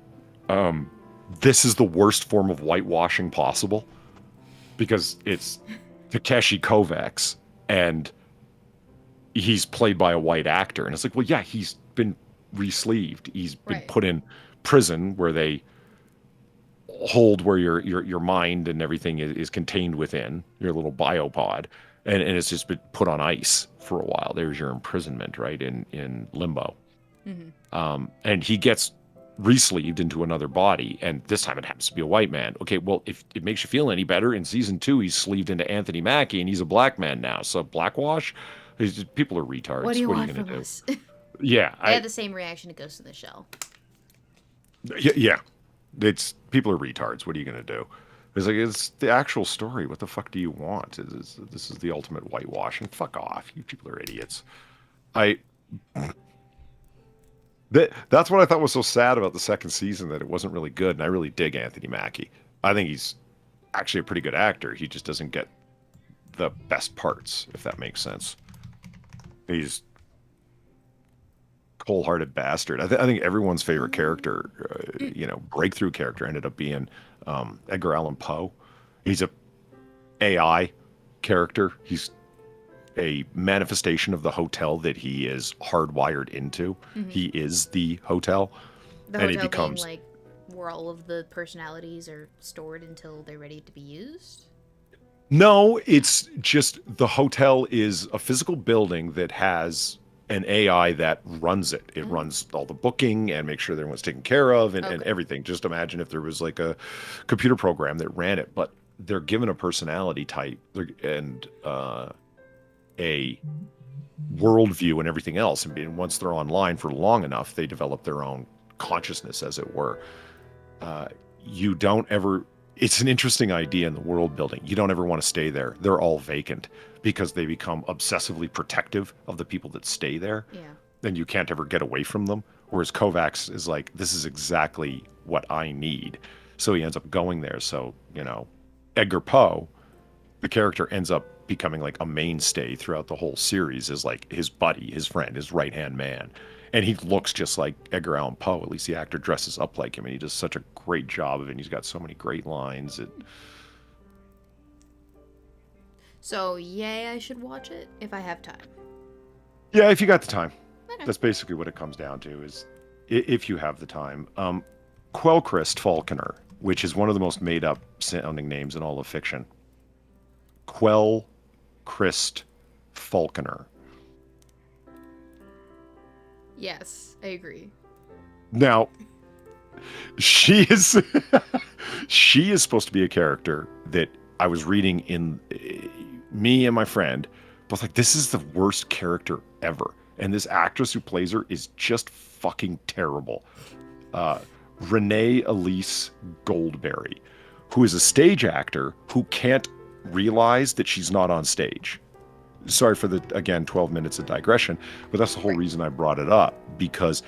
this is the worst form of whitewashing possible, because it's Takeshi Kovacs and he's played by a white actor, and it's like, well, yeah, he's been re-sleeved. He's been put in prison where they hold where your mind and everything is contained within your little biopod, and it's just been put on ice for a while. There's your imprisonment, right, in limbo. And he gets re-sleeved into another body, and this time it happens to be a white man. Okay, well, if it makes you feel any better, in season 2 he's sleeved into Anthony Mackie, and he's a black man now. So blackwash, people are retards. What do you want gonna from do? us? Yeah, I had the same reaction to Ghost in the Shell. yeah. It's people are retards. What are you gonna do? It's like it's the actual story. What the fuck do you want? This is the ultimate whitewash, and fuck off. You people are idiots. That's what I thought was so sad about the second season, that it wasn't really good, and I really dig Anthony Mackie. I think he's actually a pretty good actor. He just doesn't get the best parts, if that makes sense. He's cold-hearted bastard. I think everyone's favorite character, breakthrough character, ended up being Edgar Allan Poe. He's a AI character. He's a manifestation of the hotel that he is hardwired into. He is the hotel. The and hotel he becomes being like where all of the personalities are stored until they're ready to be used? No, it's just the hotel is a physical building that has an AI that runs it. It runs all the booking and makes sure that everyone's taken care of and everything. Just imagine if there was like a computer program that ran it, but they're given a personality type and a worldview and everything else. And once they're online for long enough, they develop their own consciousness, as it were. You don't ever... It's an interesting idea in the world building. You don't ever want to stay there. They're all vacant because they become obsessively protective of the people that stay there. Yeah. And you can't ever get away from them. Whereas Kovacs is like, this is exactly what I need. So he ends up going there. So, Edgar Poe, the character, ends up becoming like a mainstay throughout the whole series, is like his buddy, his friend, his right-hand man. And he looks just like Edgar Allan Poe. At least the actor dresses up like him, and he does such a great job of it. And he's got so many great lines. So, yay, I should watch it if I have time. Yeah, if you got the time. Okay. That's basically what it comes down to, is if you have the time. Quellchrist Falconer, which is one of the most made-up sounding names in all of fiction. Quellchrist Falconer. Yes, I agree. Now, she is she is supposed to be a character that I was reading in me and my friend both like, this is the worst character ever, and this actress who plays her is just fucking terrible. Renee Elise Goldberry, who is a stage actor who can't realize that she's not on stage. Sorry for the, again, 12 minutes of digression, but that's the whole reason I brought it up, because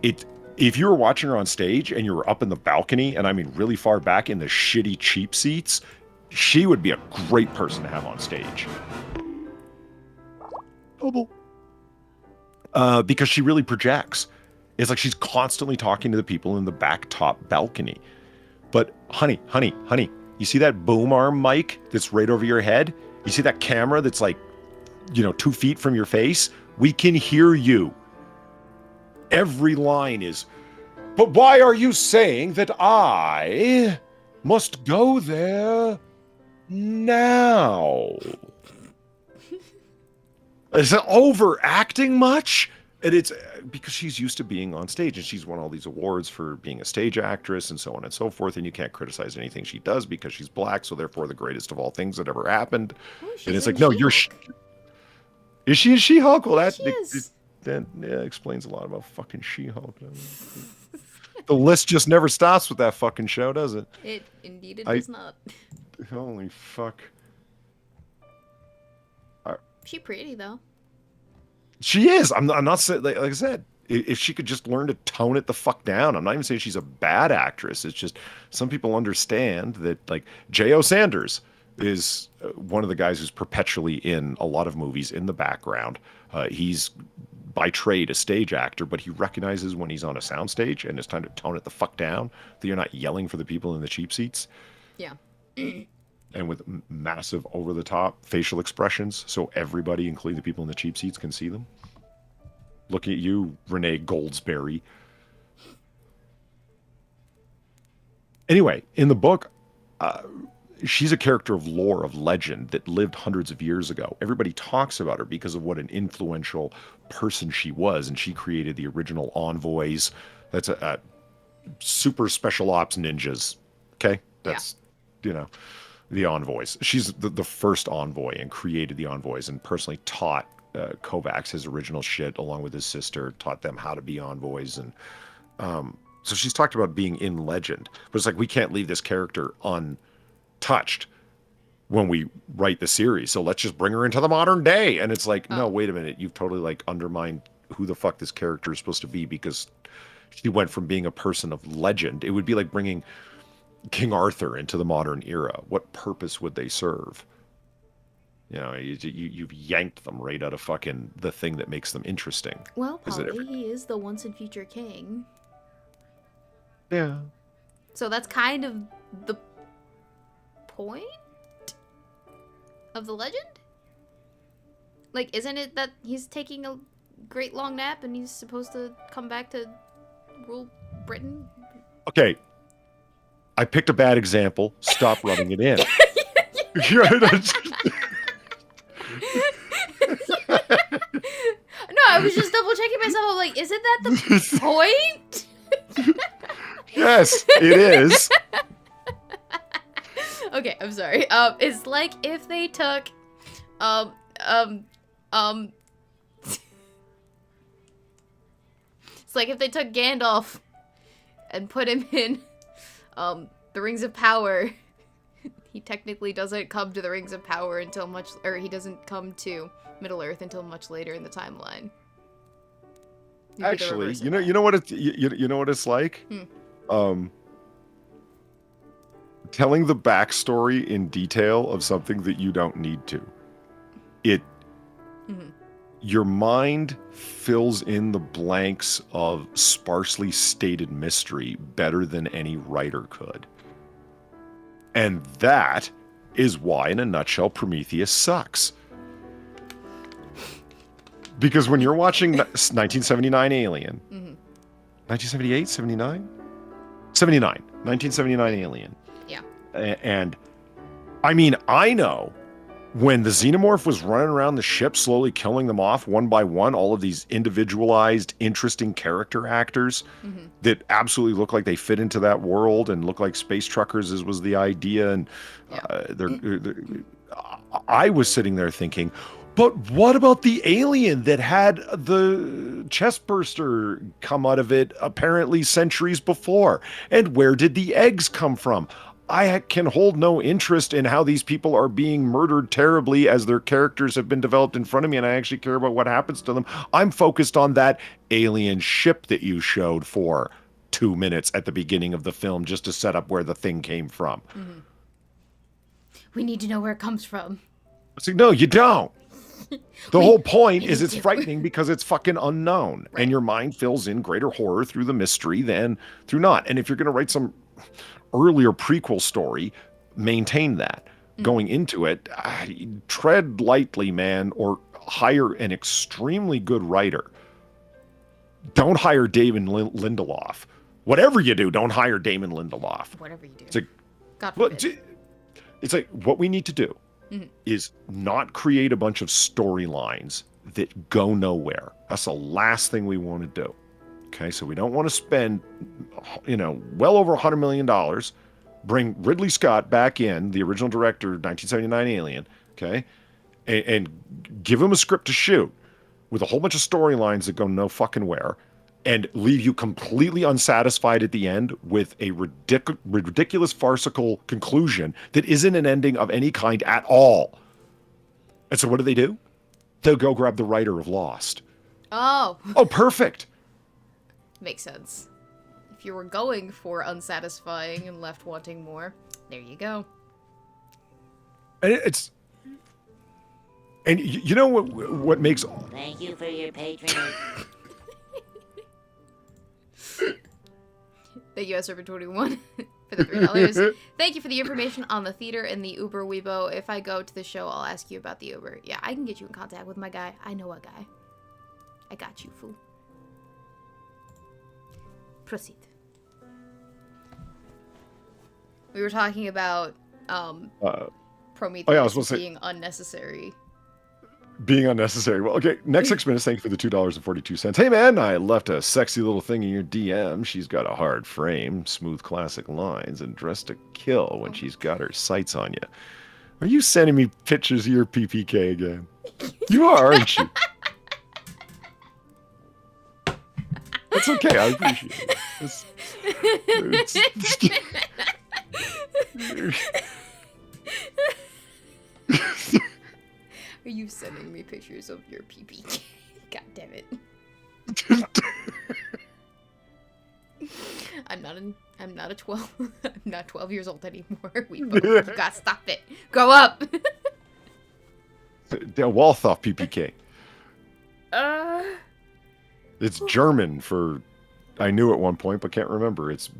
if you were watching her on stage and you were up in the balcony, and I mean really far back in the shitty cheap seats, she would be a great person to have on stage. Because she really projects. It's like she's constantly talking to the people in the back top balcony. But honey, you see that boom arm mic that's right over your head? You see that camera that's like, 2 feet from your face? We can hear you. Every line is, but why are you saying that I must go there now? Is it overacting much? And it's because she's used to being on stage, and she's won all these awards for being a stage actress and so on and so forth. And you can't criticize anything she does because she's black, so therefore the greatest of all things that ever happened. And it's like, no, you're... Is she a She-Hulk? Well, that explains a lot about fucking She-Hulk. The list just never stops with that fucking show, does it? Indeed it does not. Holy fuck. She pretty, though. She is. I'm not saying, like I said, if she could just learn to tone it the fuck down. I'm not even saying she's a bad actress. It's just some people understand that, like, J.O. Sanders is one of the guys who's perpetually in a lot of movies in the background. He's by trade a stage actor, but he recognizes when he's on a soundstage and it's time to tone it the fuck down, that you're not yelling for the people in the cheap seats. Yeah. And with massive over-the-top facial expressions, so everybody, including the people in the cheap seats, can see them. Looking at you, Renee Goldsberry. Anyway, in the book, she's a character of lore, of legend, that lived hundreds of years ago. Everybody talks about her because of what an influential person she was, and she created the original envoys. That's a super special ops ninjas. Okay? That's, the envoys. She's the first envoy and created the envoys and personally taught Kovacs his original shit along with his sister, taught them how to be envoys. And so she's talked about being in legend. But it's like, we can't leave this character untouched when we write the series. So let's just bring her into the modern day. And it's like, no, wait a minute. You've totally like undermined who the fuck this character is supposed to be, because she went from being a person of legend. It would be like bringing King Arthur into the modern era. What purpose would they serve? You've yanked them right out of fucking the thing that makes them interesting. Well, Polly, he is the once and future king. Yeah. So that's kind of the point of the legend? Like, isn't it that he's taking a great long nap and he's supposed to come back to rule Britain? Okay. I picked a bad example. Stop rubbing it in. No, I was just double checking myself. I'm like, isn't that the point? Yes, it is. Okay, I'm sorry. It's like if they took, it's like if they took Gandalf and put him in the Rings of Power. He technically doesn't come to the Rings of Power until he doesn't come to Middle Earth until much later in the timeline. Actually, you know what it's like? Telling the backstory in detail of something that you don't need to. your mind fills in the blanks of sparsely stated mystery better than any writer could. And that is why, in a nutshell, Prometheus sucks. Because when you're watching 1979 Alien, 1978, 79? 79. 1979 Alien. Yeah. And I mean, I know when the xenomorph was running around the ship, slowly killing them off one by one, all of these individualized, interesting character actors that absolutely look like they fit into that world and look like space truckers, as was the idea. And I was sitting there thinking, but what about the alien that had the chest burster come out of it apparently centuries before? And where did the eggs come from? I can hold no interest in how these people are being murdered terribly as their characters have been developed in front of me, and I actually care about what happens to them. I'm focused on that alien ship that you showed for 2 minutes at the beginning of the film just to set up where the thing came from. We need to know where it comes from. It's like, no, you don't. The whole point is it's frightening because it's fucking unknown, and your mind fills in greater horror through the mystery than through not. And if you're going to write some earlier prequel story, maintain that going into it. Tread lightly, man, or hire an extremely good writer. Don't hire David Lindelof. Whatever you do, don't hire Damon Lindelof. Whatever you do. It's like, God forbid. It's like what we need to do is not create a bunch of storylines that go nowhere. That's the last thing we want to do. Okay, so we don't want to spend, well over $100 million, bring Ridley Scott back in, the original director of 1979 Alien, okay, and give him a script to shoot with a whole bunch of storylines that go no fucking where, and leave you completely unsatisfied at the end with a ridiculous farcical conclusion that isn't an ending of any kind at all. And so what do? They'll go grab the writer of Lost. Oh, perfect. Makes sense. If you were going for unsatisfying and left wanting more, there you go. And and you know what makes... Thank you for your patronage. Thank you, SRB21, for the $3. Thank you for the information on the theater and the Uber, Weebo. If I go to the show, I'll ask you about the Uber. Yeah, I can get you in contact with my guy. I know a guy. I got you, fool. Proceed. We were talking about Prometheus being unnecessary. Being unnecessary. Well, okay. Next 6 minutes. Thank you for the $2.42. Hey, man, I left a sexy little thing in your DM. She's got a hard frame, smooth classic lines, and dressed to kill when she's got her sights on you. Are you sending me pictures of your PPK again? You are, aren't you? That's okay. I appreciate it. Are you sending me pictures of your PPK? God damn it. I'm not a 12. I'm not 12 years old anymore. You gotta stop it. Grow up. Der Walthoff PPK. It's German for, I knew at one point, but can't remember. It's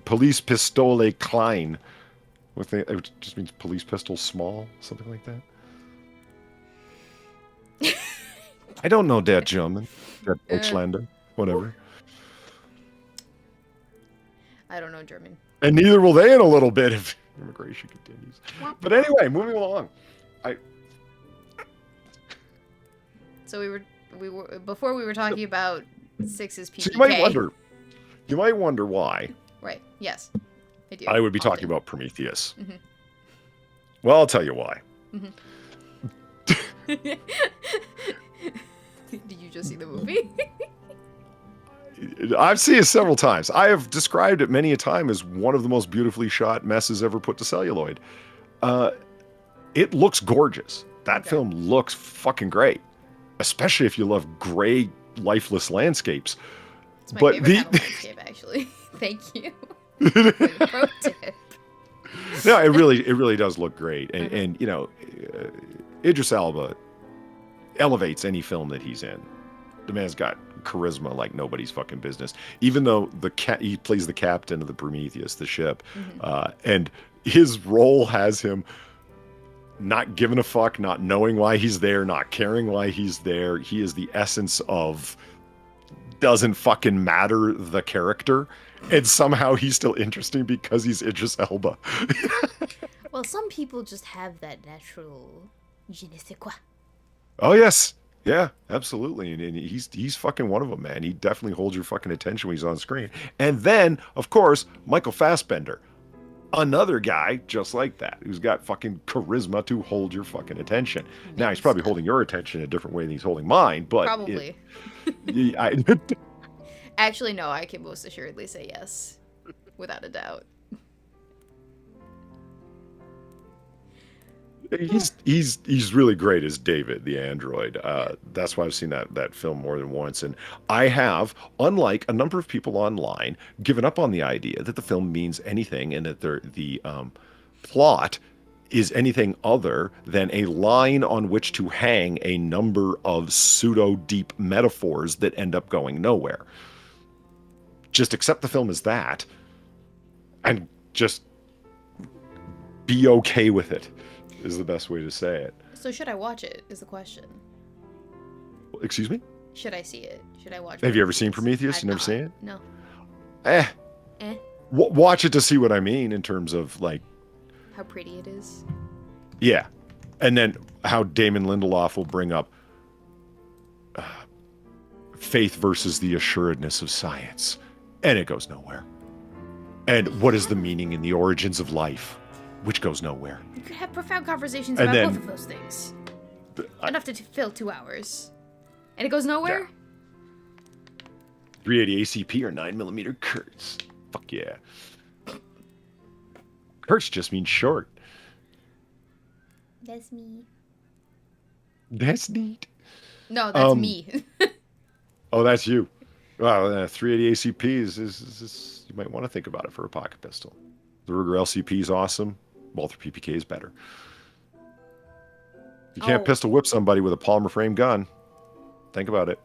Police Pistole Klein. It just means police pistol small, something like that. I don't know that German. That Deutschlander. Whatever. I don't know German. And neither will they in a little bit if immigration continues. But anyway, moving along. So we were before we were talking about Six's PPK. So you might wonder why. Right. Yes. I do. I would be talking about Prometheus. Mm-hmm. Well, I'll tell you why. Mm-hmm. Did you just see the movie? I've seen it several times. I have described it many a time as one of the most beautifully shot messes ever put to celluloid. It looks gorgeous. That film looks fucking great. Especially if you love gray, lifeless landscapes. It's my favorite kind of landscape, actually. Thank you. Pro tip. No, it really does look great. And you know, Idris Elba elevates any film that he's in. The man's got charisma like nobody's fucking business. Even though he plays the captain of the Prometheus, the ship, and his role has him not giving a fuck, not knowing why he's there, not caring why he's there. He is the essence of doesn't fucking matter the character, and somehow he's still interesting because he's Idris Elba. Well, some people just have that natural je ne sais quoi. Oh yes. Yeah, absolutely. And he's fucking one of them, man. He definitely holds your fucking attention when he's on screen. And then, of course, Michael Fassbender. Another guy just like that, who's got fucking charisma to hold your fucking attention. Now, he's probably holding your attention in a different way than he's holding mine, but... Probably. Actually, no, I can most assuredly say yes. Without a doubt. He's really great as David, the android. That's why I've seen that film more than once. And I have, unlike a number of people online, given up on the idea that the film means anything and that the plot is anything other than a line on which to hang a number of pseudo-deep metaphors that end up going nowhere. Just accept the film as that and just be okay with it. Is the best way to say it. So should I watch it, is the question. Excuse me? Should I see it? Should I watch it? Have you ever seen Prometheus? You never seen it? No. Watch it to see what I mean in terms of, like... How pretty it is. Yeah. And then how Damon Lindelof will bring up faith versus the assuredness of science. And it goes nowhere. And what is the meaning in the origins of life? Which goes nowhere. You could have profound conversations about both of those things. Enough to fill 2 hours. And it goes nowhere? Yeah. 380 ACP or 9mm Kurtz. Fuck yeah. Kurtz just means short. That's me. That's neat. No, that's me. Oh, that's you. Well, 380 ACP is you might want to think about it for a pocket pistol. The Ruger LCP is awesome. Walther PPK is better. You can't pistol whip somebody with a polymer frame gun. Think about it.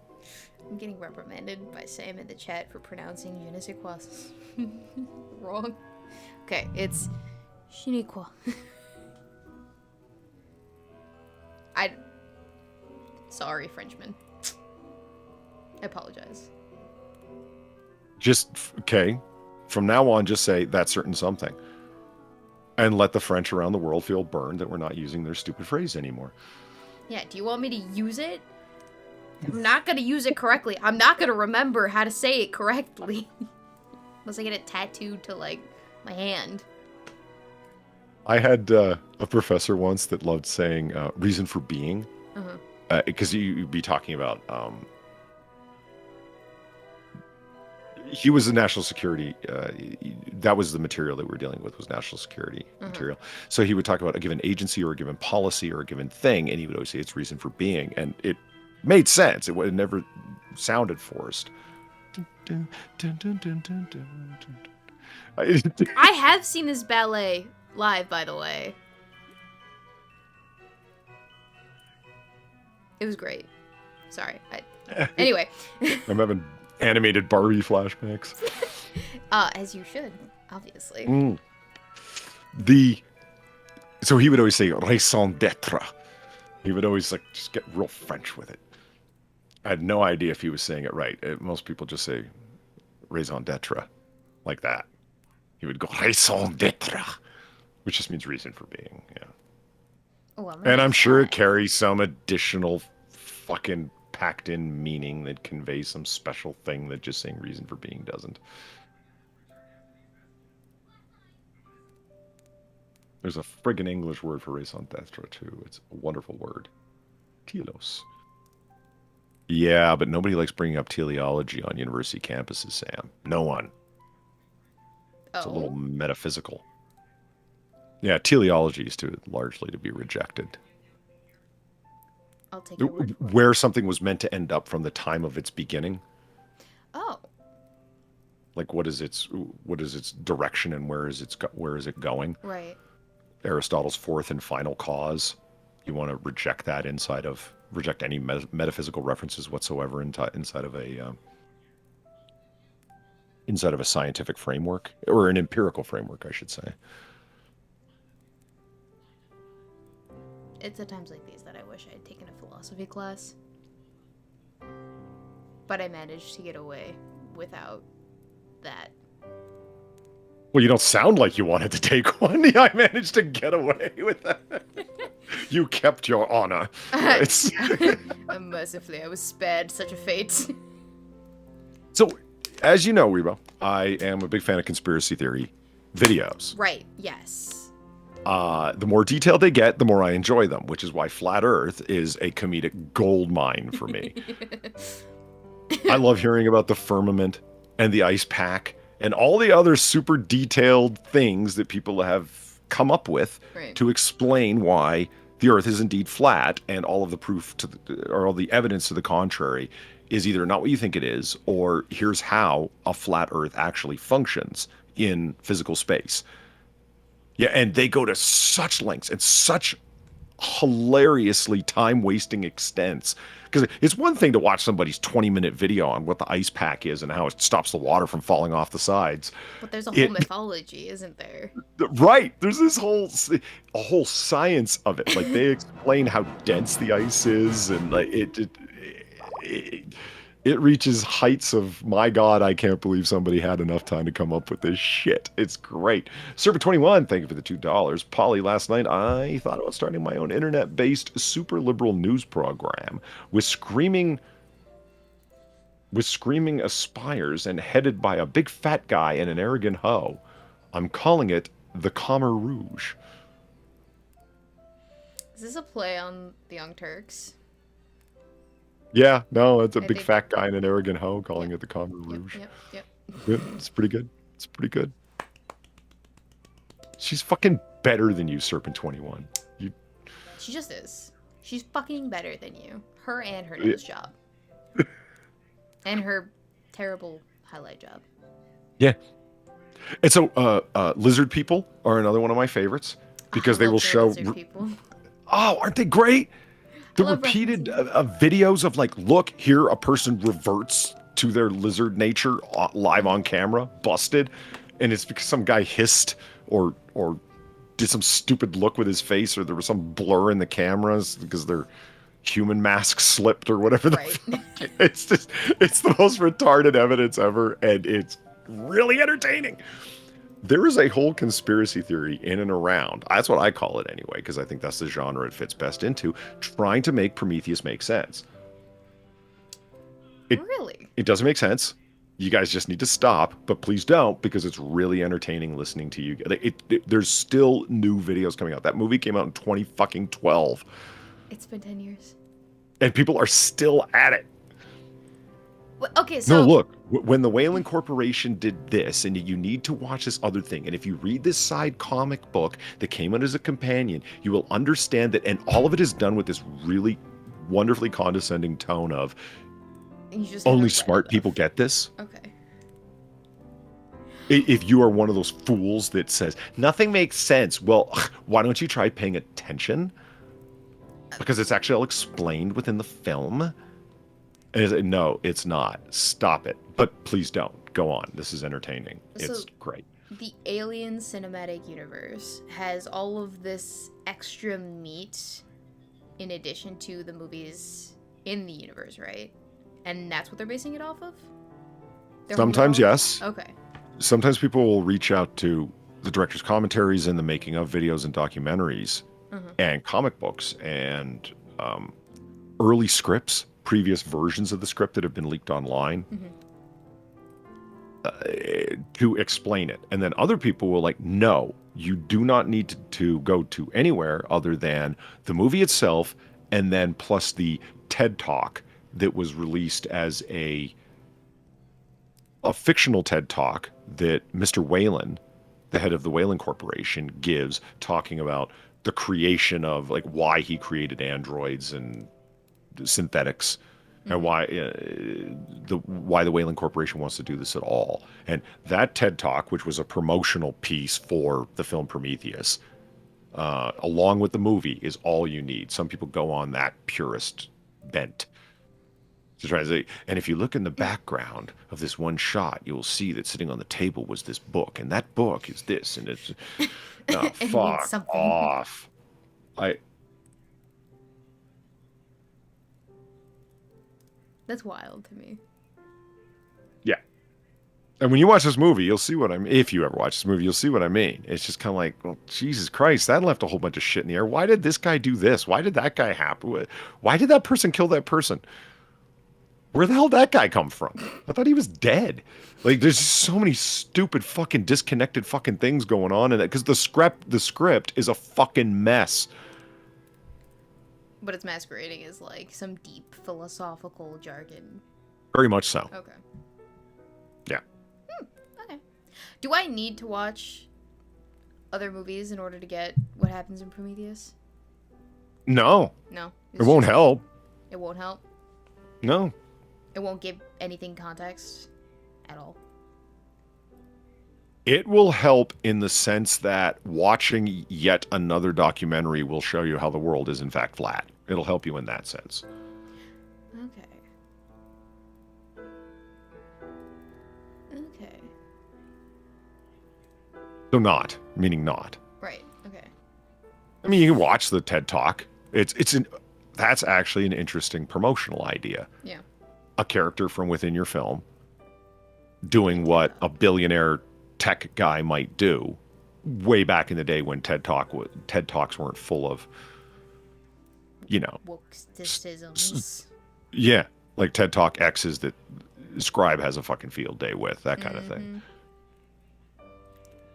I'm getting reprimanded by Sam in the chat for pronouncing je ne sais quoi wrong. Okay, it's je ne sais quoi. Sorry, Frenchman. I apologize. Okay. From now on, just say that certain something. And let the French around the world feel burned that we're not using their stupid phrase anymore. Yeah, do you want me to use it? I'm not going to use it correctly. I'm not going to remember how to say it correctly. Unless I get it tattooed to, like, my hand. I had a professor once that loved saying reason for being. Because you'd be talking about... he was the national security. That was the material that we were dealing with, was national security material. So he would talk about a given agency or a given policy or a given thing, and he would always say it's reason for being. And it made sense. It never sounded forced. I have seen this ballet live, by the way. It was great. Sorry. Anyway. I'm having animated Barbie flashbacks. As you should, obviously. So he would always say raison d'etre. He would always just get real French with it. I had no idea if he was saying it right. Most people just say raison d'etre like that. He would go raison d'etre, which just means reason for being. Yeah. Oh, and I'm sure it carries some additional fucking packed in meaning that conveys some special thing that just saying reason for being doesn't. There's a friggin' English word for raison d'etre too. It's a wonderful word. Telos. Yeah, but nobody likes bringing up teleology on university campuses, Sam. No one. It's a little metaphysical. Yeah, teleology is largely to be rejected. I'll take your word for it. Where something was meant to end up from the time of its beginning. Oh. Like what is its direction and where is it going? Right. Aristotle's fourth and final cause. You want to reject that inside of reject any metaphysical references whatsoever inside of a scientific framework, or an empirical framework, I should say. It's at times like these that I wish I had taken a philosophy class. But I managed to get away without that. Well, you don't sound like you wanted to take one. Yeah, I managed to get away with that. You kept your honor. Mercifully, I was spared such a fate. So, as you know, Weebo, I am a big fan of conspiracy theory videos. Right, yes. The more detailed they get, the more I enjoy them, which is why Flat Earth is a comedic gold mine for me. I love hearing about the firmament and the ice pack and all the other super detailed things that people have come up with to explain why the Earth is indeed flat, and all of the proof or all the evidence to the contrary is either not what you think it is, or here's how a flat Earth actually functions in physical space. Yeah, and they go to such lengths and such hilariously time-wasting extents. Because it's one thing to watch somebody's 20-minute video on what the ice pack is and how it stops the water from falling off the sides. But there's a whole mythology, isn't there? Right. There's this whole science of it. Like, they explain how dense the ice is, and like it reaches heights of, my God, I can't believe somebody had enough time to come up with this shit. It's great. Serpent21, thank you for the $2. Polly, last night I thought about starting my own internet-based super liberal news program with screaming aspires and headed by a big fat guy and an arrogant hoe. I'm calling it the Khmer Rouge. Is this a play on the Young Turks? Yeah, no, it's a big fat guy and an arrogant hoe calling it the Khmer Rouge. Yep. Good. It's pretty good. It's pretty good. She's fucking better than you, Serpent21. She just is. She's fucking better than you. Her and her nose job. And her terrible highlight job. Yeah. And so, lizard people are another one of my favorites because they will show. Lizard people. Oh, aren't they great? The repeated videos of like, look, here a person reverts to their lizard nature live on camera, busted, and it's because some guy hissed or did some stupid look with his face, or there was some blur in the cameras because their human mask slipped or whatever. It's the most retarded evidence ever, and it's really entertaining. There is a whole conspiracy theory in and around, that's what I call it anyway, because I think that's the genre it fits best into, trying to make Prometheus make sense. Really? It doesn't make sense. You guys just need to stop, but please don't, because it's really entertaining listening to you. There's still new videos coming out. That movie came out in 2012. It's been 10 years. And people are still at it. Okay, so... No, look, when the Wayland Corporation did this, and you need to watch this other thing, and if you read this side comic book that came out as a companion, you will understand that, and all of it is done with this really wonderfully condescending tone of, only smart people get this. Okay. If you are one of those fools that says, nothing makes sense, well, why don't you try paying attention? Because it's actually all explained within the film. And no, it's not. Stop it. But please don't. Go on. This is entertaining. It's great. The Alien Cinematic Universe has all of this extra meat in addition to the movies in the universe, right? And that's what they're basing it off of? Sometimes, yes. Okay. Sometimes people will reach out to the director's commentaries and the making of videos and documentaries and comic books and early scripts, previous versions of the script that have been leaked online to explain it. And then other people will like, no, you do not need to go to anywhere other than the movie itself, and then plus the TED Talk that was released as a fictional TED Talk that Mr. Wayland, the head of the Wayland Corporation, gives, talking about the creation of, like, why he created androids and synthetics, and why the Wayland Corporation wants to do this at all. And that TED Talk, which was a promotional piece for the film Prometheus, along with the movie, is all you need. Some people go on that purist bent. To try to say, and if you look in the background of this one shot, you will see that sitting on the table was this book, and that book is this, and it's oh, It means fuck something. off. That's wild to me. Yeah. And when you watch this movie, you'll see what I mean. If you ever watch this movie, you'll see what I mean. It's just kind of like, well, Jesus Christ, that left a whole bunch of shit in the air. Why did this guy do this? Why did that guy happen? Why did that person kill that person? Where the hell did that guy come from? I thought he was dead. Like, there's just so many stupid fucking disconnected fucking things going on in it because the script is a fucking mess. But it's masquerading as like some deep philosophical jargon. Very much so. Okay. Yeah. Okay. Do I need to watch other movies in order to get what happens in Prometheus? No. No. It won't help. It won't help? No. It won't give anything context at all? It will help in the sense that watching yet another documentary will show you how the world is in fact flat. It'll help you in that sense. Okay. Okay. So not, meaning not. Right. Okay. I mean, you can watch the TED Talk. That's actually an interesting promotional idea. Yeah. A character from within your film doing what a billionaire tech guy might do way back in the day when TED Talks weren't full of, you know, Woke-icisms. Yeah, like TED Talk X's that Scribe has a fucking field day with, that kind of thing.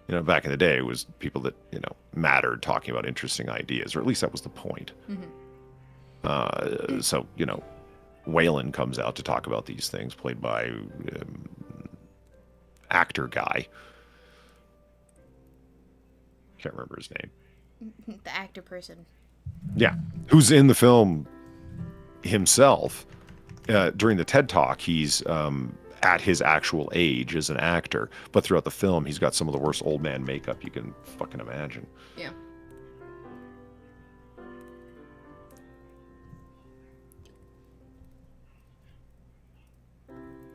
You know, back in the day, it was people that, you know, mattered talking about interesting ideas, or at least that was the point. So, you know, Waylon comes out to talk about these things, played by actor guy. Can't remember his name. The actor person. Yeah, who's in the film himself. During the TED Talk, he's at his actual age as an actor, but throughout the film, he's got some of the worst old man makeup you can fucking imagine. Yeah.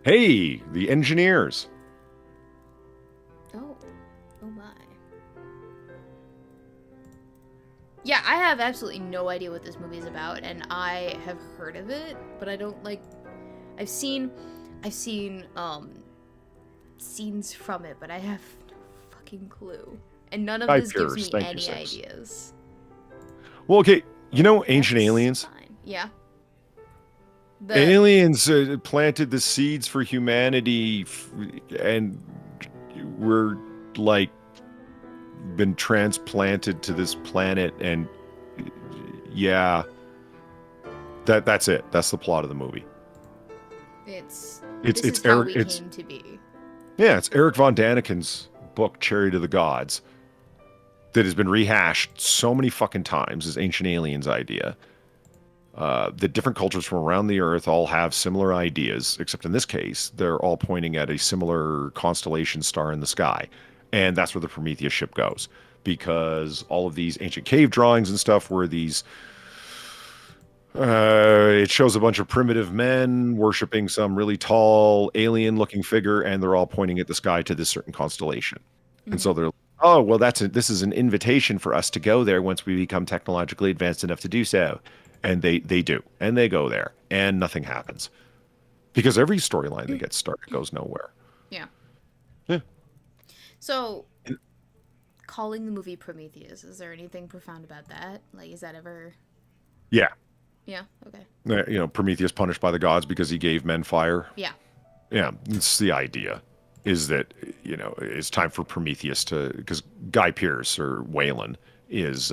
Hey, the engineers. Oh my. Yeah, I have absolutely no idea what this movie is about, and I have heard of it, but I don't like. I've seen scenes from it, but I have no fucking clue, and none of this gives me any ideas. Well, okay, you know Ancient Aliens? Fine. Yeah. Aliens planted the seeds for humanity, and we're like been transplanted to this planet, and yeah, that's it. That's the plot of the movie. It's how we came to be. Yeah, it's Eric von Daniken's book Cherry to the Gods that has been rehashed so many fucking times as Ancient Aliens idea. The different cultures from around the Earth all have similar ideas, except in this case, they're all pointing at a similar constellation star in the sky. And that's where the Prometheus ship goes. Because all of these ancient cave drawings and stuff were these... it shows a bunch of primitive men worshipping some really tall, alien-looking figure, and they're all pointing at the sky to this certain constellation. Mm-hmm. And so they're oh, well, this is an invitation for us to go there once we become technologically advanced enough to do so. And they do. And they go there. And nothing happens. Because every storyline that gets started goes nowhere. Yeah. Yeah. So, calling the movie Prometheus, is there anything profound about that? Like, is that ever... Yeah. Yeah? Okay. You know, Prometheus punished by the gods because he gave men fire. Yeah. Yeah. It's the idea. Is that, you know, it's time for Prometheus to... Because Guy Pearce, or Waylon, is...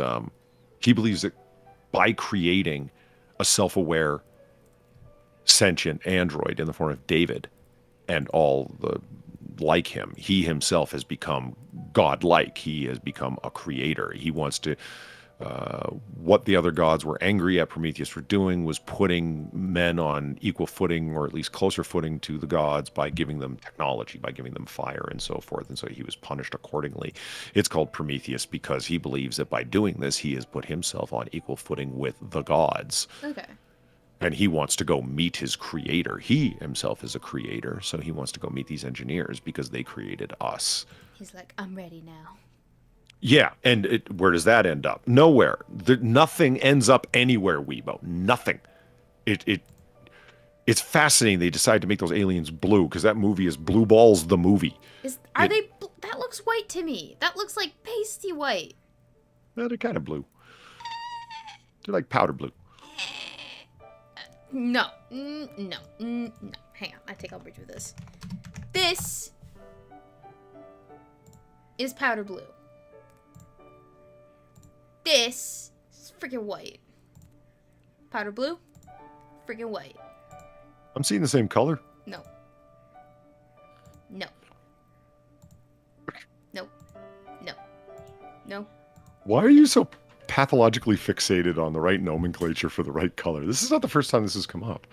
he believes that by creating a self-aware, sentient android in the form of David and all the like him, he himself has become godlike. He has become a creator. He wants to... what the other gods were angry at Prometheus for doing was putting men on equal footing, or at least closer footing to the gods, by giving them technology, by giving them fire and so forth. And so he was punished accordingly. It's called Prometheus because he believes that by doing this, he has put himself on equal footing with the gods. Okay. And he wants to go meet his creator. He himself is a creator, so he wants to go meet these engineers because they created us. He's like, I'm ready now. Yeah, and where does that end up? Nowhere. Nothing ends up anywhere, Weebo. Nothing. It's fascinating they decide to make those aliens blue, because that movie is Blue Balls the movie. That looks white to me. That looks like pasty white. They're kind of blue. They're like powder blue. No. No. Hang on, I take umbrage with this. This is powder blue. This is freaking white. Powder blue, freaking white. I'm seeing the same color. No. No. No. No. No. Why are you so pathologically fixated on the right nomenclature for the right color? This is not the first time this has come up.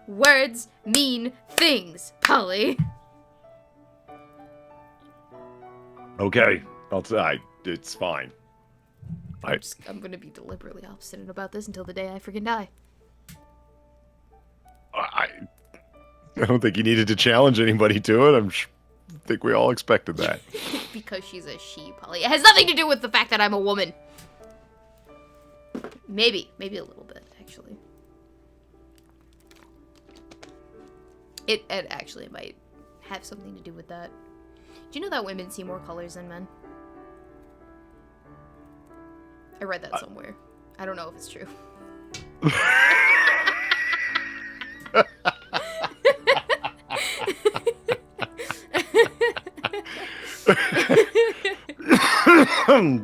Words mean things, Polly. Okay, it's fine. I'm gonna be deliberately obstinate about this until the day I freaking die. I don't think you needed to challenge anybody to it. I think we all expected that. Because she's a she, Polly. It has nothing to do with the fact that I'm a woman. Maybe a little bit, actually. It actually might have something to do with that. Do you know that women see more colors than men? I read that somewhere. I don't know if it's true.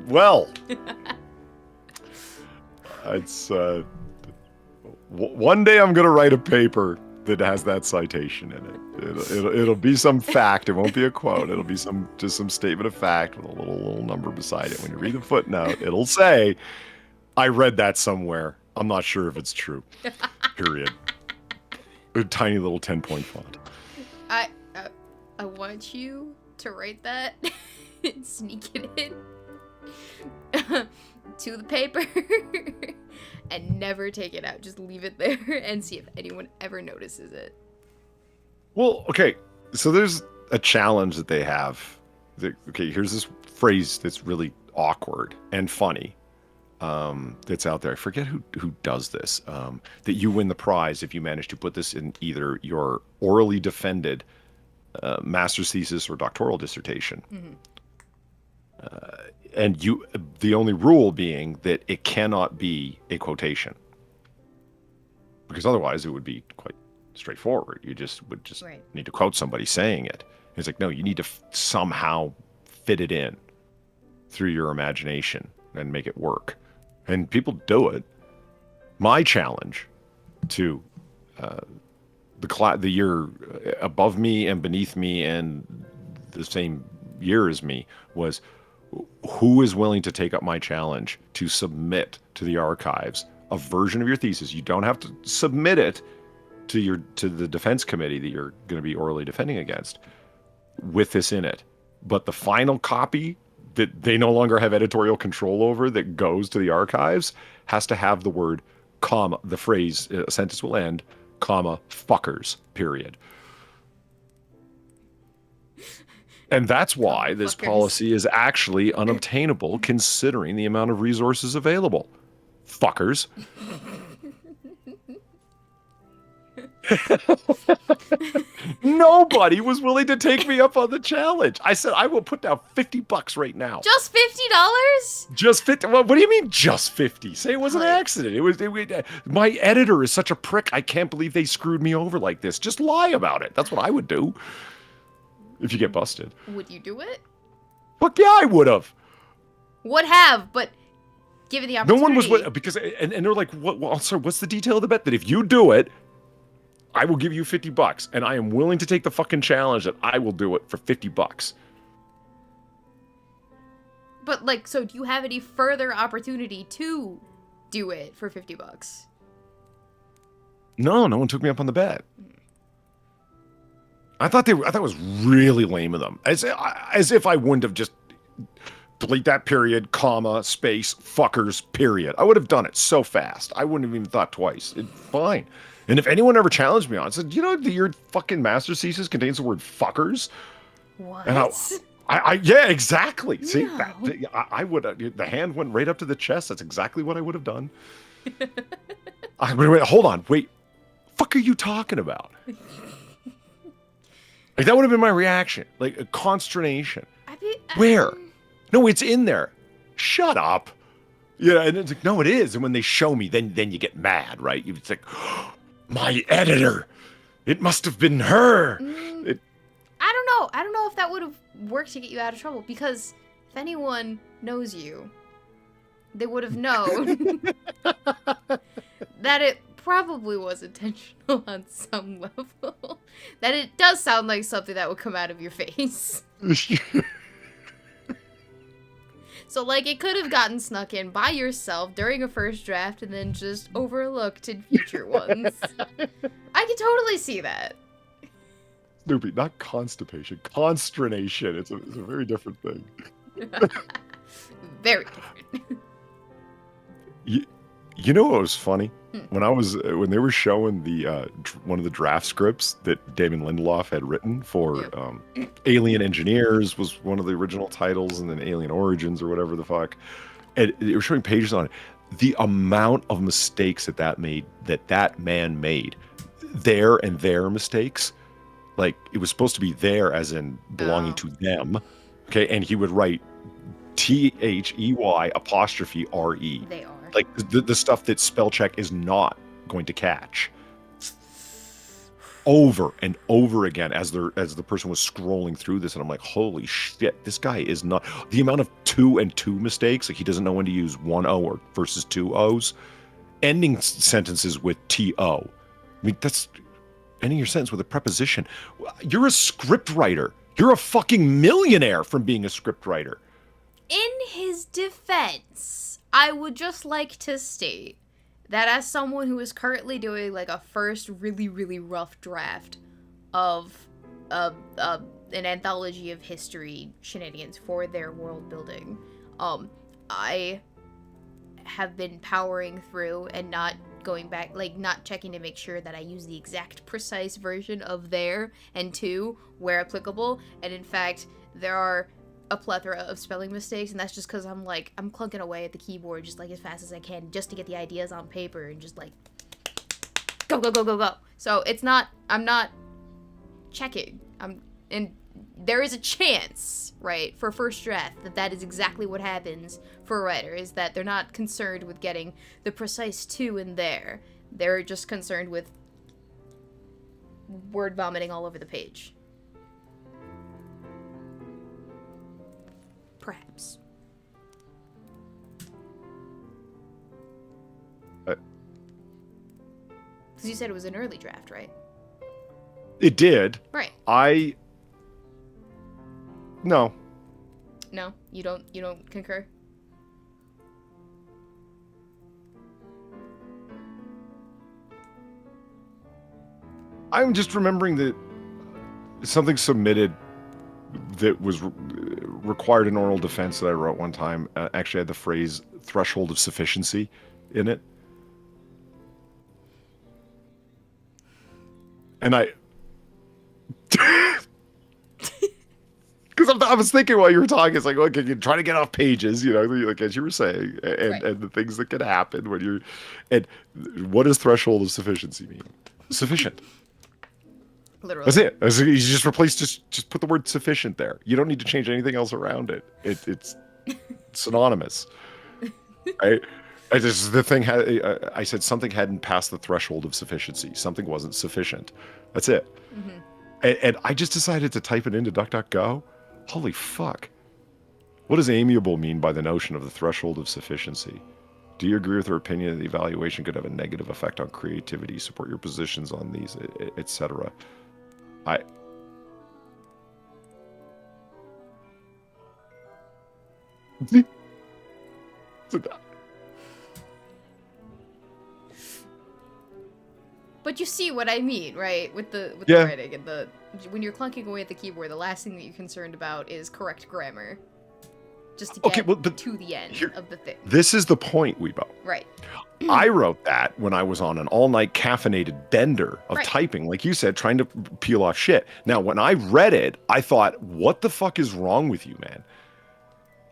Well, it's one day I'm gonna write a paper that has that citation in it. It'll be some fact. It won't be a quote. It'll be just some statement of fact with a little number beside it. When you read the footnote, it'll say, "I read that somewhere. I'm not sure if it's true." Period. A tiny little 10-point font. I want you to write that and sneak it in to the paper and never take it out. Just leave it there and see if anyone ever notices it. Well, okay. So there's a challenge that they have. Okay, here's this phrase that's really awkward and funny. That's out there. I forget who does this. That you win the prize if you manage to put this in either your orally defended master's thesis or doctoral dissertation. Mm-hmm. And the only rule being that it cannot be a quotation, because otherwise it would be quite straightforward. You would right. Need to quote somebody saying it. It's like, no, you need to somehow fit it in through your imagination and make it work. And people do it. My challenge to the year above me and beneath me and the same year as me was, who is willing to take up my challenge to submit to the archives a version of your thesis? You don't have to submit it to the defense committee that you're going to be orally defending against with this in it. But the final copy that they no longer have editorial control over that goes to the archives has to have the word, comma, the phrase, a sentence will end, comma, fuckers, period. And that's why this policy is actually unobtainable considering the amount of resources available. Fuckers. Nobody was willing to take me up on the challenge. I said, I will put down $50 right now. Just $50? Just 50. What do you mean just 50? Say it was an accident. My editor is such a prick. I can't believe they screwed me over like this. Just lie about it. That's what I would do. If you get busted. Would you do it? Fuck yeah, I would have. Would have, but given the opportunity. No one was, because, and they're like, what's the detail of the bet? That if you do it, I will give you $50, and I am willing to take the fucking challenge that I will do it for $50. But, so do you have any further opportunity to do it for $50? No one took me up on the bet. I thought it was really lame of them. As if I wouldn't have just delete that period, comma, space, fuckers, period. I would have done it so fast. I wouldn't have even thought twice. Fine. And if anyone ever challenged me on it, said, you know, your fucking master thesis contains the word fuckers? What? And yeah, exactly. See, No. I would, the hand went right up to the chest. That's exactly what I would have done. Wait, hold on. Wait, fuck are you talking about? Like, that would have been my reaction. Like, a consternation. Where? No, it's in there. Shut up. Yeah, and it's like, no, it is. And when they show me, then you get mad, right? It's like, oh, my editor. It must have been her. I don't know. I don't know if that would have worked to get you out of trouble, because if anyone knows you, they would have known that it probably was intentional on some level. That it does sound like something that would come out of your face. So, like, it could have gotten snuck in by yourself during a first draft and then just overlooked in future ones. I can totally see that. Snoopy, not constipation, consternation. It's a very different thing. Very different. You know what was funny? When they were showing the one of the draft scripts that Damon Lindelof had written for Alien Engineers was one of the original titles, and then Alien Origins or whatever the fuck, and they were showing pages on it. The amount of mistakes that man made, their mistakes, like it was supposed to be there as in belonging to them, okay, and he would write THEY apostrophe RE. They are. Like the stuff that spell check is not going to catch. Over and over again as the person was scrolling through this, and I'm like, holy shit, this guy is not. The amount of 2 and 2 mistakes, like he doesn't know when to use 1 O or versus 2 O's. Ending sentences with TO. I mean, that's ending your sentence with a preposition. You're a script writer. You're a fucking millionaire from being a script writer. In his defense, I would just like to state that as someone who is currently doing like a first really, really rough draft of an anthology of history shenanigans for their world building, I have been powering through and not going back, like not checking to make sure that I use the exact precise version of there and to where applicable. And in fact, there are a plethora of spelling mistakes, and that's just because I'm clunking away at the keyboard just like as fast as I can just to get the ideas on paper and just like go. So I'm not checking. And there is a chance, right, for first draft that is exactly what happens for a writer, is that they're not concerned with getting the precise to in there. They're just concerned with word vomiting all over the page. Perhaps. Because you said it was an early draft, right? It did. Right. No. No? You don't concur? I'm just remembering that something submitted that was required an oral defense that I wrote one time actually had the phrase threshold of sufficiency in it. And because I was thinking while you were talking, it's like, okay, you're trying to get off pages, you know, like as you were saying, and the things that can happen when you're, and what does threshold of sufficiency mean? Sufficient. Literally. That's it. You just replace, just put the word sufficient there. You don't need to change anything else around it. It's synonymous. Right? The thing I said something hadn't passed the threshold of sufficiency. Something wasn't sufficient. That's it. Mm-hmm. And I just decided to type it into DuckDuckGo. Holy fuck. What does amiable mean by the notion of the threshold of sufficiency? Do you agree with her opinion that the evaluation could have a negative effect on creativity? Support your positions on these, etc. But you see what I mean, right? With the writing and when you're clunking away at the keyboard, the last thing that you're concerned about is correct grammar. just to get but to the end of the thing. This is the point, Weebo. Right. I wrote that when I was on an all-night caffeinated bender of typing, like you said, trying to peel off shit. Now, when I read it, I thought, what the fuck is wrong with you, man?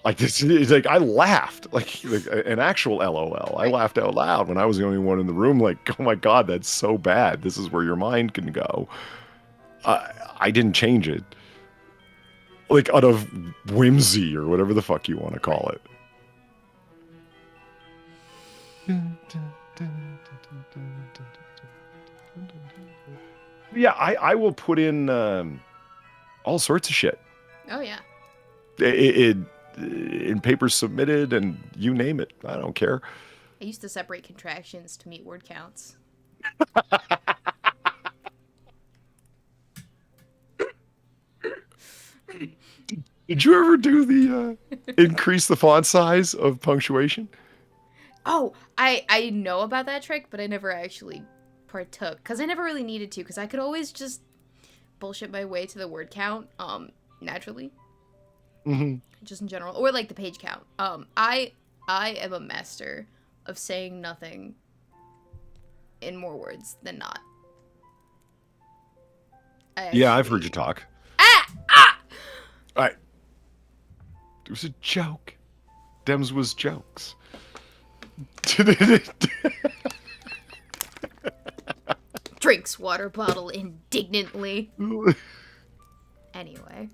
Like, this is like, I laughed, like an actual LOL. I laughed out loud when I was the only one in the room, like, oh my God, that's so bad. This is where your mind can go. I didn't change it. Like, out of whimsy or whatever the fuck you want to call it. Yeah, I will put in all sorts of shit. Oh, yeah. In papers submitted and you name it. I don't care. I used to separate contractions to meet word counts. Did you ever do the increase the font size of punctuation? Oh, I know about that trick, but I never actually partook because I never really needed to because I could always just bullshit my way to the word count naturally. Mm-hmm. Just in general, or like the page count. I am a master of saying nothing in more words than not. Yeah, I've heard you talk. Ah! All right. It was a joke. Dems was jokes. Drinks water bottle indignantly. Anyway.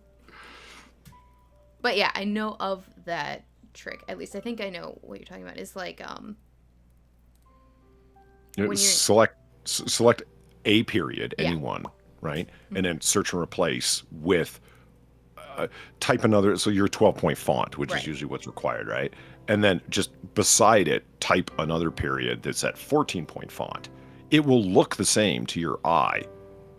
But yeah, I know of that trick. At least I think I know what you're talking about. It's like when you're select a period, anyone, right? Mm-hmm. And then search and replace with type another, so your 12-point font, which is usually what's required, right? And then just beside it, type another period that's at 14-point font. It will look the same to your eye,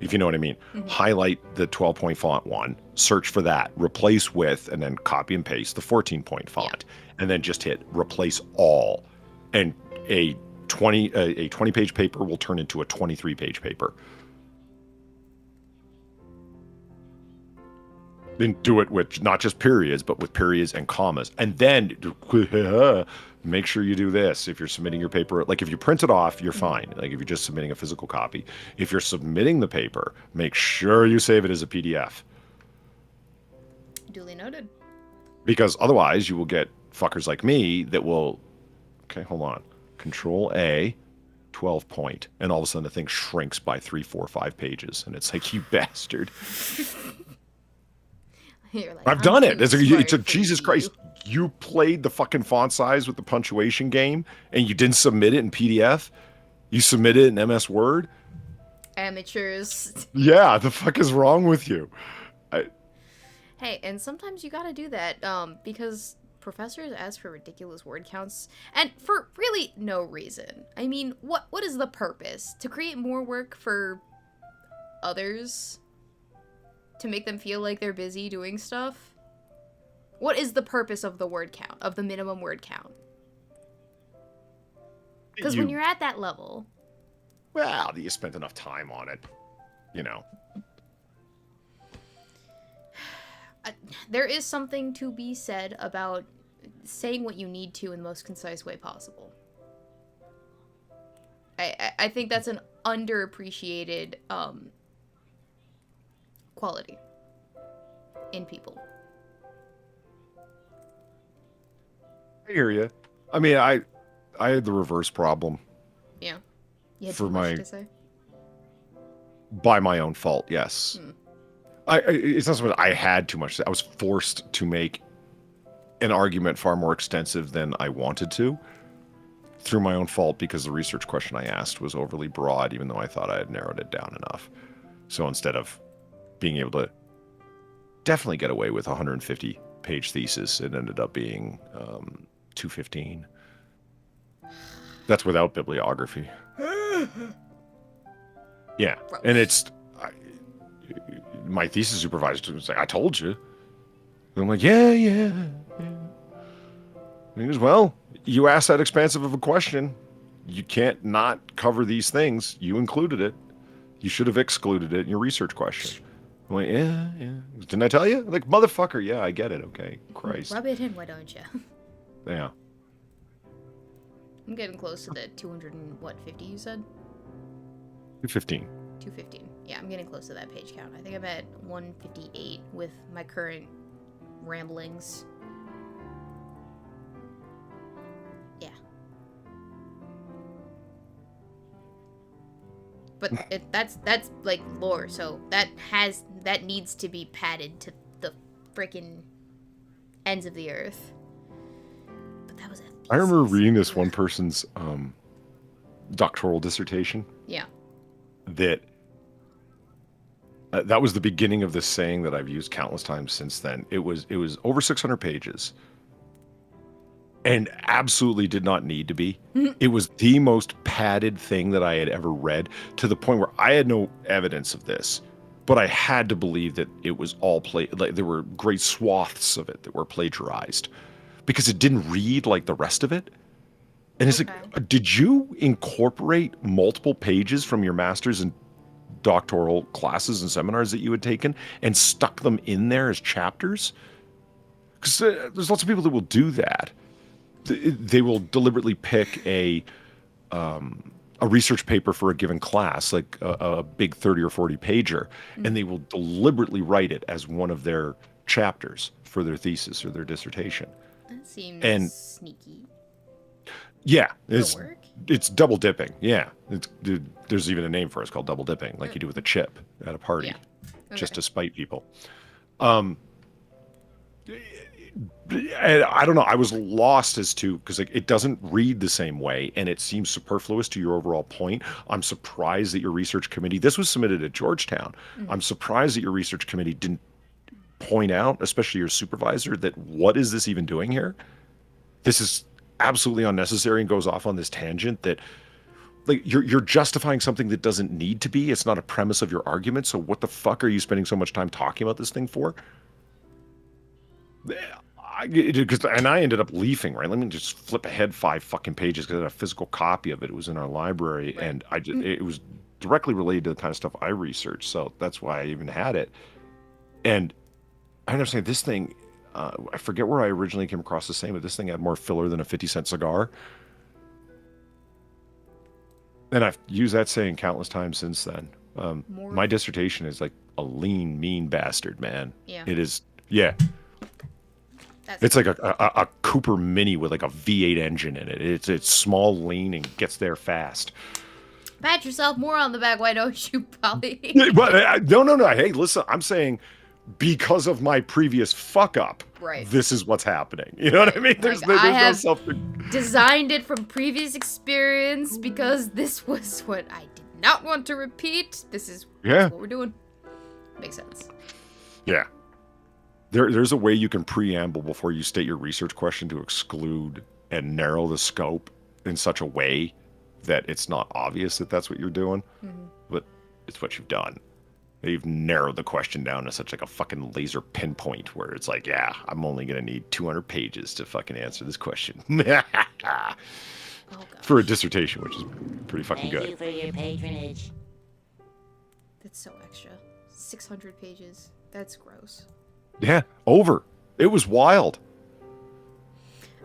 if you know what I mean. Mm-hmm. Highlight the 12-point font one, search for that, replace with, and then copy and paste the 14-point font, and then just hit replace all, and a 20-page paper will turn into a 23-page paper. Then do it with not just periods, but with periods and commas. And then make sure you do this. If you're submitting your paper, like if you print it off, you're fine. Like if you're just submitting a physical copy. If you're submitting the paper, make sure you save it as a PDF. Duly noted. Because otherwise you will get fuckers like me that will, okay, hold on. Control A, 12-point. And all of a sudden the thing shrinks by 3, 4, 5 pages. And it's like, you bastard. Like, I've done it. It's a Jesus Christ. You played the fucking font size with the punctuation game and you didn't submit it in PDF? You submitted it in MS Word? Amateurs. Yeah, the fuck is wrong with you? Hey, and sometimes you gotta do that because professors ask for ridiculous word counts and for really no reason. I mean, what is the purpose? To create more work for others? To make them feel like they're busy doing stuff? What is the purpose of the word count, of the minimum word count? Because when you're at that level... Well, you spent enough time on it, you know. There is something to be said about saying what you need to in the most concise way possible. I think that's an underappreciated... quality in people. I hear you. I mean, I had the reverse problem. Yeah. You had for too much to say? By my own fault, yes. It's not so much I had too much to say. I was forced to make an argument far more extensive than I wanted to through my own fault because the research question I asked was overly broad, even though I thought I had narrowed it down enough. So instead of being able to definitely get away with a 150-page thesis, it ended up being 215. That's without bibliography. Yeah, and it's my thesis supervisor was like, "I told you." And I'm like, "Yeah." And he goes, "Well, you asked that expansive of a question. You can't not cover these things. You included it. You should have excluded it in your research question." I'm like, yeah, yeah. Didn't I tell you? Like, motherfucker, yeah, I get it. Okay, Christ. Rub it in, why don't you? Yeah. I'm getting close to the 250 you said? 215. 215. Yeah, I'm getting close to that page count. I think I'm at 158 with my current ramblings. Yeah. But that's like lore, so that needs to be padded to the freaking ends of the earth. But that was it. I remember reading this one person's doctoral dissertation. Yeah. That that was the beginning of this saying that I've used countless times since then. It was over 600 pages. And absolutely did not need to be. It was the most padded thing that I had ever read, to the point where I had no evidence of this, but I had to believe that it was all like there were great swaths of it that were plagiarized, because it didn't read like the rest of it. And it's like, did you incorporate multiple pages from your master's and doctoral classes and seminars that you had taken and stuck them in there as chapters? Because there's lots of people that will do that. They will deliberately pick a research paper for a given class, like a big 30 or 40 pager, and they will deliberately write it as one of their chapters for their thesis or their dissertation. That seems sneaky. Yeah, it's double dipping. Yeah, there's even a name for it. It's called double dipping, like you do with a chip at a party, just to spite people. And I don't know. I was lost as to, because like, it doesn't read the same way, and it seems superfluous to your overall point. I'm surprised that your research committee. This was submitted at Georgetown. I'm surprised that your research committee didn't point out, especially your supervisor, that what is this even doing here? This is absolutely unnecessary, and goes off on this tangent that, like, you're justifying something that doesn't need to be. It's not a premise of your argument. So what the fuck are you spending so much time talking about this thing for? And I ended up leafing, right? Let me just flip ahead 5 fucking pages, because I had a physical copy of it. It was in our library, and it was directly related to the kind of stuff I researched, so that's why I even had it. And I understand this thing, I forget where I originally came across the same, but this thing had more filler than a 50-cent cigar. And I've used that saying countless times since then. My dissertation is like a lean, mean bastard, man. Yeah. It is, yeah. It's like a Cooper Mini with like a V8 engine in it. It's small, lean, and gets there fast. Pat yourself more on the back, why don't you, Polly? But no. Hey, listen, I'm saying because of my previous fuck up, this is what's happening. You know what I mean? There's no self. Designed it from previous experience because this was what I did not want to repeat. This is what we're doing. Makes sense. Yeah. There's a way you can preamble before you state your research question to exclude and narrow the scope in such a way that it's not obvious that that's what you're doing, but it's what you've done. You've narrowed the question down to such like a fucking laser pinpoint where it's like, yeah, I'm only going to need 200 pages to fucking answer this question. For a dissertation, which is pretty fucking good. Thank you for your patronage. That's so extra. 600 pages. That's gross. Yeah, over. It was wild.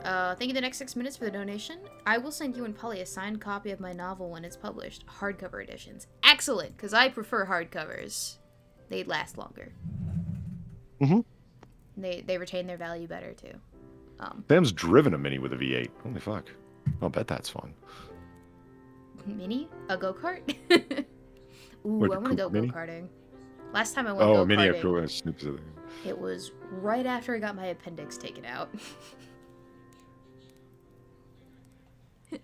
Thank you the next 6 minutes for the donation. I will send you and Polly a signed copy of my novel when it's published. Hardcover editions. Excellent, because I prefer hardcovers. They last longer. They retain their value better, too. Sam's driven a Mini with a V8. Holy fuck. I'll bet that's fun. Mini? A go-kart? Ooh, I want to go go-karting. Last time I went go-karting, Mini, of course. it was right after I got my appendix taken out.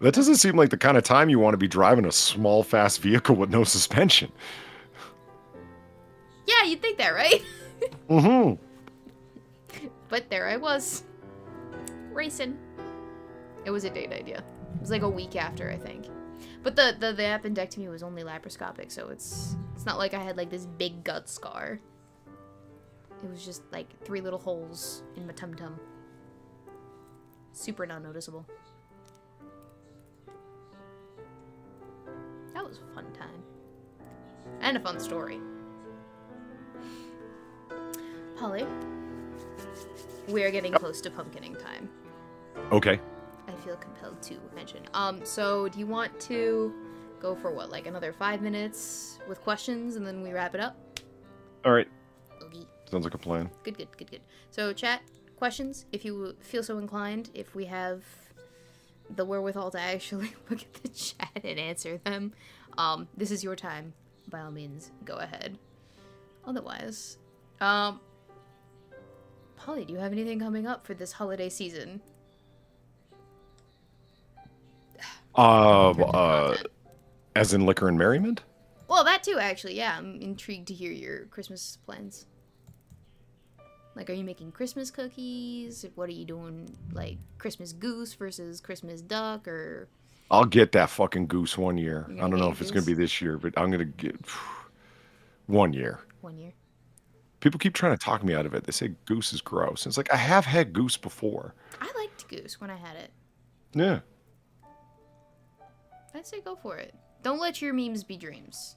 That doesn't seem like the kind of time you want to be driving a small, fast vehicle with no suspension. Yeah, you'd think that, right? But there I was. Racing. It was a date idea. It was like a week after, I think. But the appendectomy was only laparoscopic, so it's not like I had like this big gut scar. It was just like 3 little holes in my tum-tum. Super non-noticeable. That was a fun time. And a fun story. Polly, we are getting close to pumpkining time. Okay. I feel compelled to mention. So do you want to go for what, like another 5 minutes with questions and then we wrap it up? All right. Okay. Sounds like a plan. Good. So chat, questions, if you feel so inclined, if we have the wherewithal to actually look at the chat and answer them, this is your time. By all means, go ahead. Otherwise, Polly, do you have anything coming up for this holiday season? Content. As in liquor and merriment? Well, that too, actually. Yeah, I'm intrigued to hear your Christmas plans. Like, are you making Christmas cookies? What are you doing, like, Christmas goose versus Christmas duck, or... I'll get that fucking goose one year. You're I gonna don't get know your if it's going to goose? be this year, but I'm going to get 1 year. 1 year? People keep trying to talk me out of it. They say goose is gross. And it's like, I have had goose before. I liked goose when I had it. Yeah. I'd say go for it. Don't let your memes be dreams.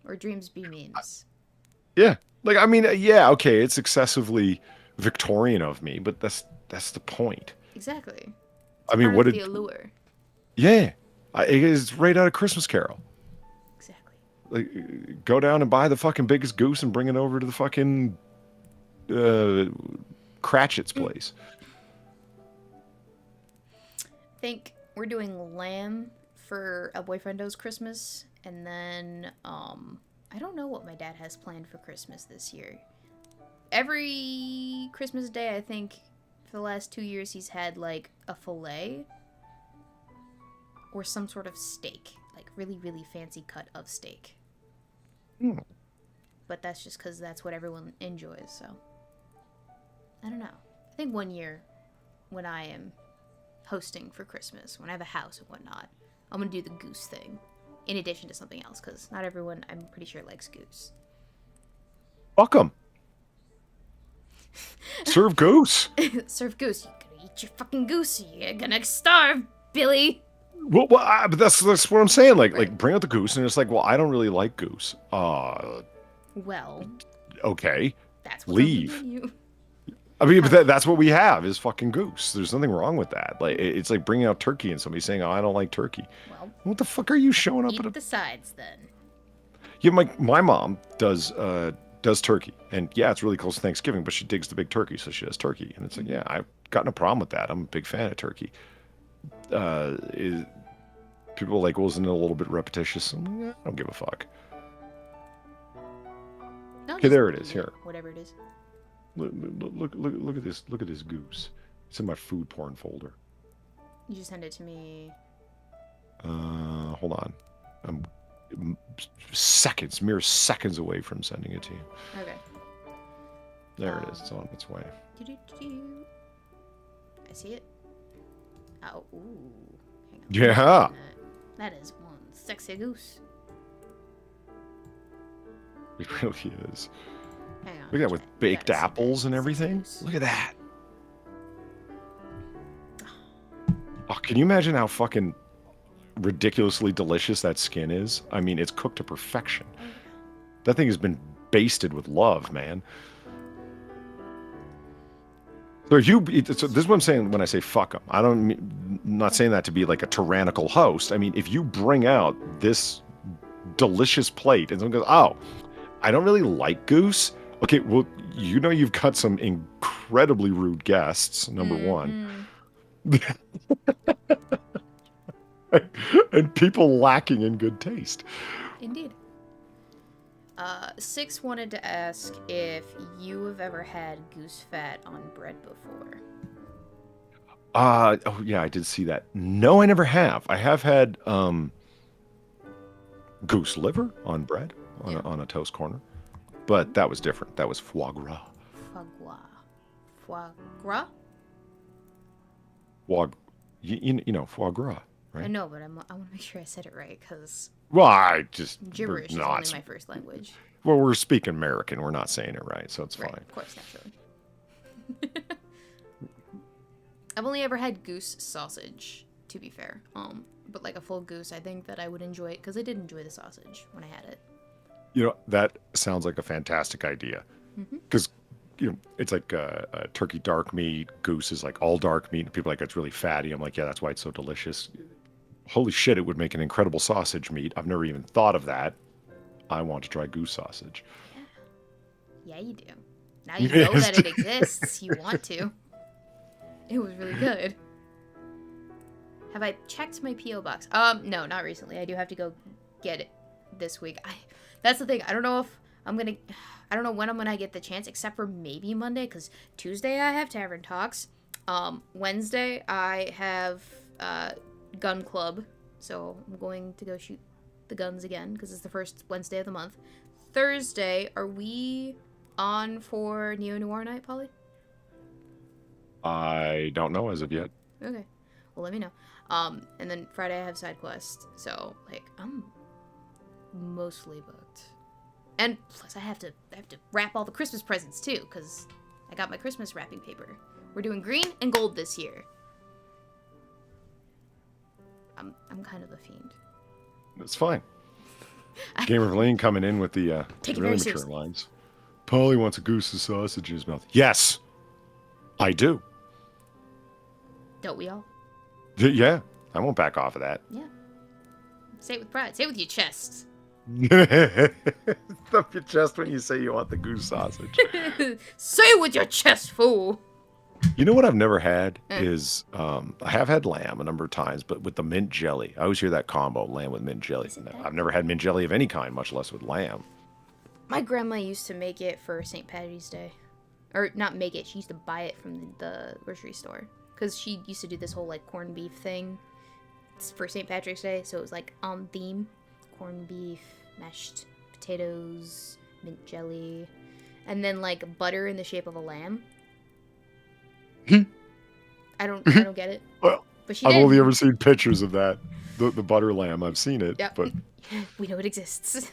Or dreams be memes. Yeah. Like, I mean, yeah, okay, it's excessively Victorian of me, but that's the point. Exactly. I mean, Part what of did... the allure. Yeah. It is right out of Christmas Carol. Exactly. Like, go down and buy the fucking biggest goose and bring it over to the fucking Cratchit's place. Think we're doing lamb for a boyfriendo's Christmas, and then I don't know what my dad has planned for Christmas this year. Every Christmas day, I think for the last 2 years, he's had like a fillet or some sort of steak, like really, really fancy cut of steak. Hmm. But that's just because that's what everyone enjoys, so I don't know. I think 1 year, when I am hosting for Christmas, when I have a house and whatnot, I'm gonna do the goose thing in addition to something else, because not everyone, I'm pretty sure, likes goose. Fuck 'em. Serve goose. Serve goose. You're gonna eat your fucking goose, or you're gonna starve, Billy. Well, but that's what I'm saying. Like, Right. like bring out the goose, and it's like, well, I don't really like goose. Well, Okay. that's what's Leave. on the menu. I mean, but that's what we have is fucking goose. There's nothing wrong with that. Like, it's like bringing out turkey and somebody saying, "Oh, I don't like turkey." Well, What the fuck are you showing up eat at a... the sides then. Yeah, my mom does turkey, and yeah, it's really close to Thanksgiving, but she digs the big turkey, so she does turkey, and it's like, yeah, I've got no problem with that. I'm a big fan of turkey. People are like, well, isn't it a little bit repetitious? I'm like, yeah, I don't give a fuck. No, Okay, just there it eat is. Here, whatever it is. look at this. Look at this goose. It's in my food porn folder. You just send it to me. Hold on. I'm mere seconds away from sending it to you. Okay. There it is. It's on its way. Do-do-do-do. I see it. Oh, ooh. Hang on. Yeah. That is one sexy goose. It really is. Hang on. Look at that with chat. baked Gotta see apples that and sexy everything. goose. Look at that. Oh, can you imagine how fucking ridiculously delicious that skin is? I mean, it's cooked to perfection. Oh, yeah. That thing has been basted with love, man. So this is what I'm saying when I say fuck them. I'm not saying that to be like a tyrannical host. I mean, if you bring out this delicious plate and someone goes, oh, I don't really like goose. Okay, well, you know you've got some incredibly rude guests, number one. And people lacking in good taste. Indeed. Six wanted to ask if you have ever had goose fat on bread before. Oh yeah, I did see that. No, I never have. I have had goose liver on bread on a toast corner, but that was different. That was foie gras. Foie gras? You know foie gras, right? I know, but I want to make sure I said it right, because Well, I just gibberish is only my first language. Well, we're speaking American. We're not saying it right, so it's Right, fine. of course, naturally. I've only ever had goose sausage, to be fair. But like a full goose, I think that I would enjoy it, because I did enjoy the sausage when I had it. That sounds like a fantastic idea. Hmm. Because, it's like turkey dark meat. Goose is like all dark meat. And people are like, it's really fatty. I'm like, yeah, that's why it's so delicious. Holy shit, it would make an incredible sausage meat. I've never even thought of that. I want to try goose sausage. Yeah, you do. Now you know that it exists. You want to. It was really good. Have I checked my P.O. box? No, not recently. I do have to go get it this week. That's the thing. I don't know when I'm gonna get the chance, except for maybe Monday, because Tuesday I have Tavern Talks. Wednesday I have gun club, so I'm going to go shoot the guns again because it's the first Wednesday of the month. Thursday, are we on for Neo Noir Night, Polly? I don't know as of yet. Okay, well let me know. And then Friday I have side quest, so like I'm mostly booked. And plus I have to wrap all the Christmas presents too, because I got my Christmas wrapping paper. We're doing green and gold this year. I'm kind of a fiend. It's fine. Gamer Lane coming in with the Take it really very mature seriously. lines. Polly wants a goose's sausage in his mouth. Yes, I do. Don't we all? Yeah, I won't back off of that. Yeah. Say it with pride. Say it with your chest. Stuff your chest when you say you want the goose sausage. Say it with your chest, fool. You know what I've never had is I have had lamb a number of times, but with the mint jelly. I always hear that combo, lamb with mint jelly. Isn't that- I've never had mint jelly of any kind, much less with lamb. My grandma used to make it for St. Patty's Day. Or not make it, she used to buy it from the grocery store. Because she used to do this whole like corned beef thing for St. Patrick's Day, so it was like on theme. Corned beef, mashed potatoes, mint jelly, and then like butter in the shape of a lamb. I don't get it. Well, But she I've did. only ever seen pictures of that. The butter lamb, I've seen it. Yep. But We know it exists.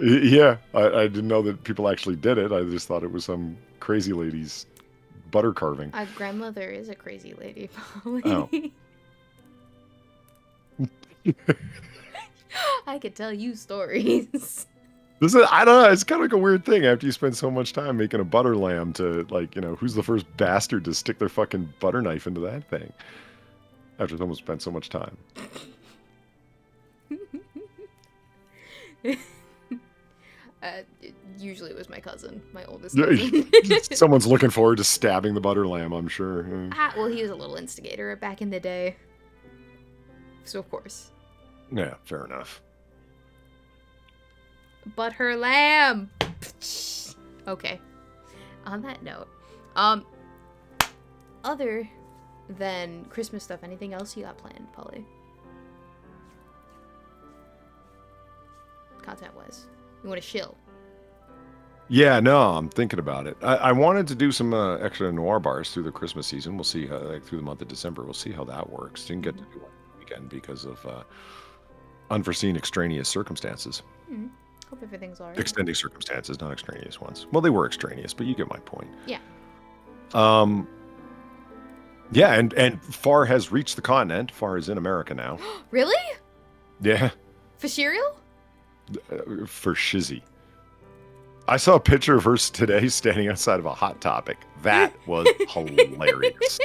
yeah, I didn't know that people actually did it. I just thought it was some crazy lady's butter carving. Our grandmother is a crazy lady, Polly. Oh. I could tell you stories. I don't know. It's kind of like a weird thing after you spend so much time making a butter lamb to, like, who's the first bastard to stick their fucking butter knife into that thing after someone spent so much time. Usually it was my cousin, my oldest Yeah, cousin. someone's looking forward to stabbing the butter lamb, I'm sure. Well, he was a little instigator back in the day. So, of course. Yeah, fair enough. But her lamb! Okay. On that note, other than Christmas stuff, anything else you got planned, Polly? Content-wise. You want to chill? Yeah, no, I'm thinking about it. I wanted to do some extra noir bars through the Christmas season. We'll see how, like, through the month of December. We'll see how that works. Didn't get to do one weekend because of unforeseen extraneous circumstances. Hope everything's alright. Extending circumstances, not extraneous ones. Well, they were extraneous, but you get my point. Yeah. Yeah, and Far has reached the continent. Far is in America now. Really? Yeah, For cereal? for Shizzy. I saw a picture of her today standing outside of a Hot Topic. That was hilarious.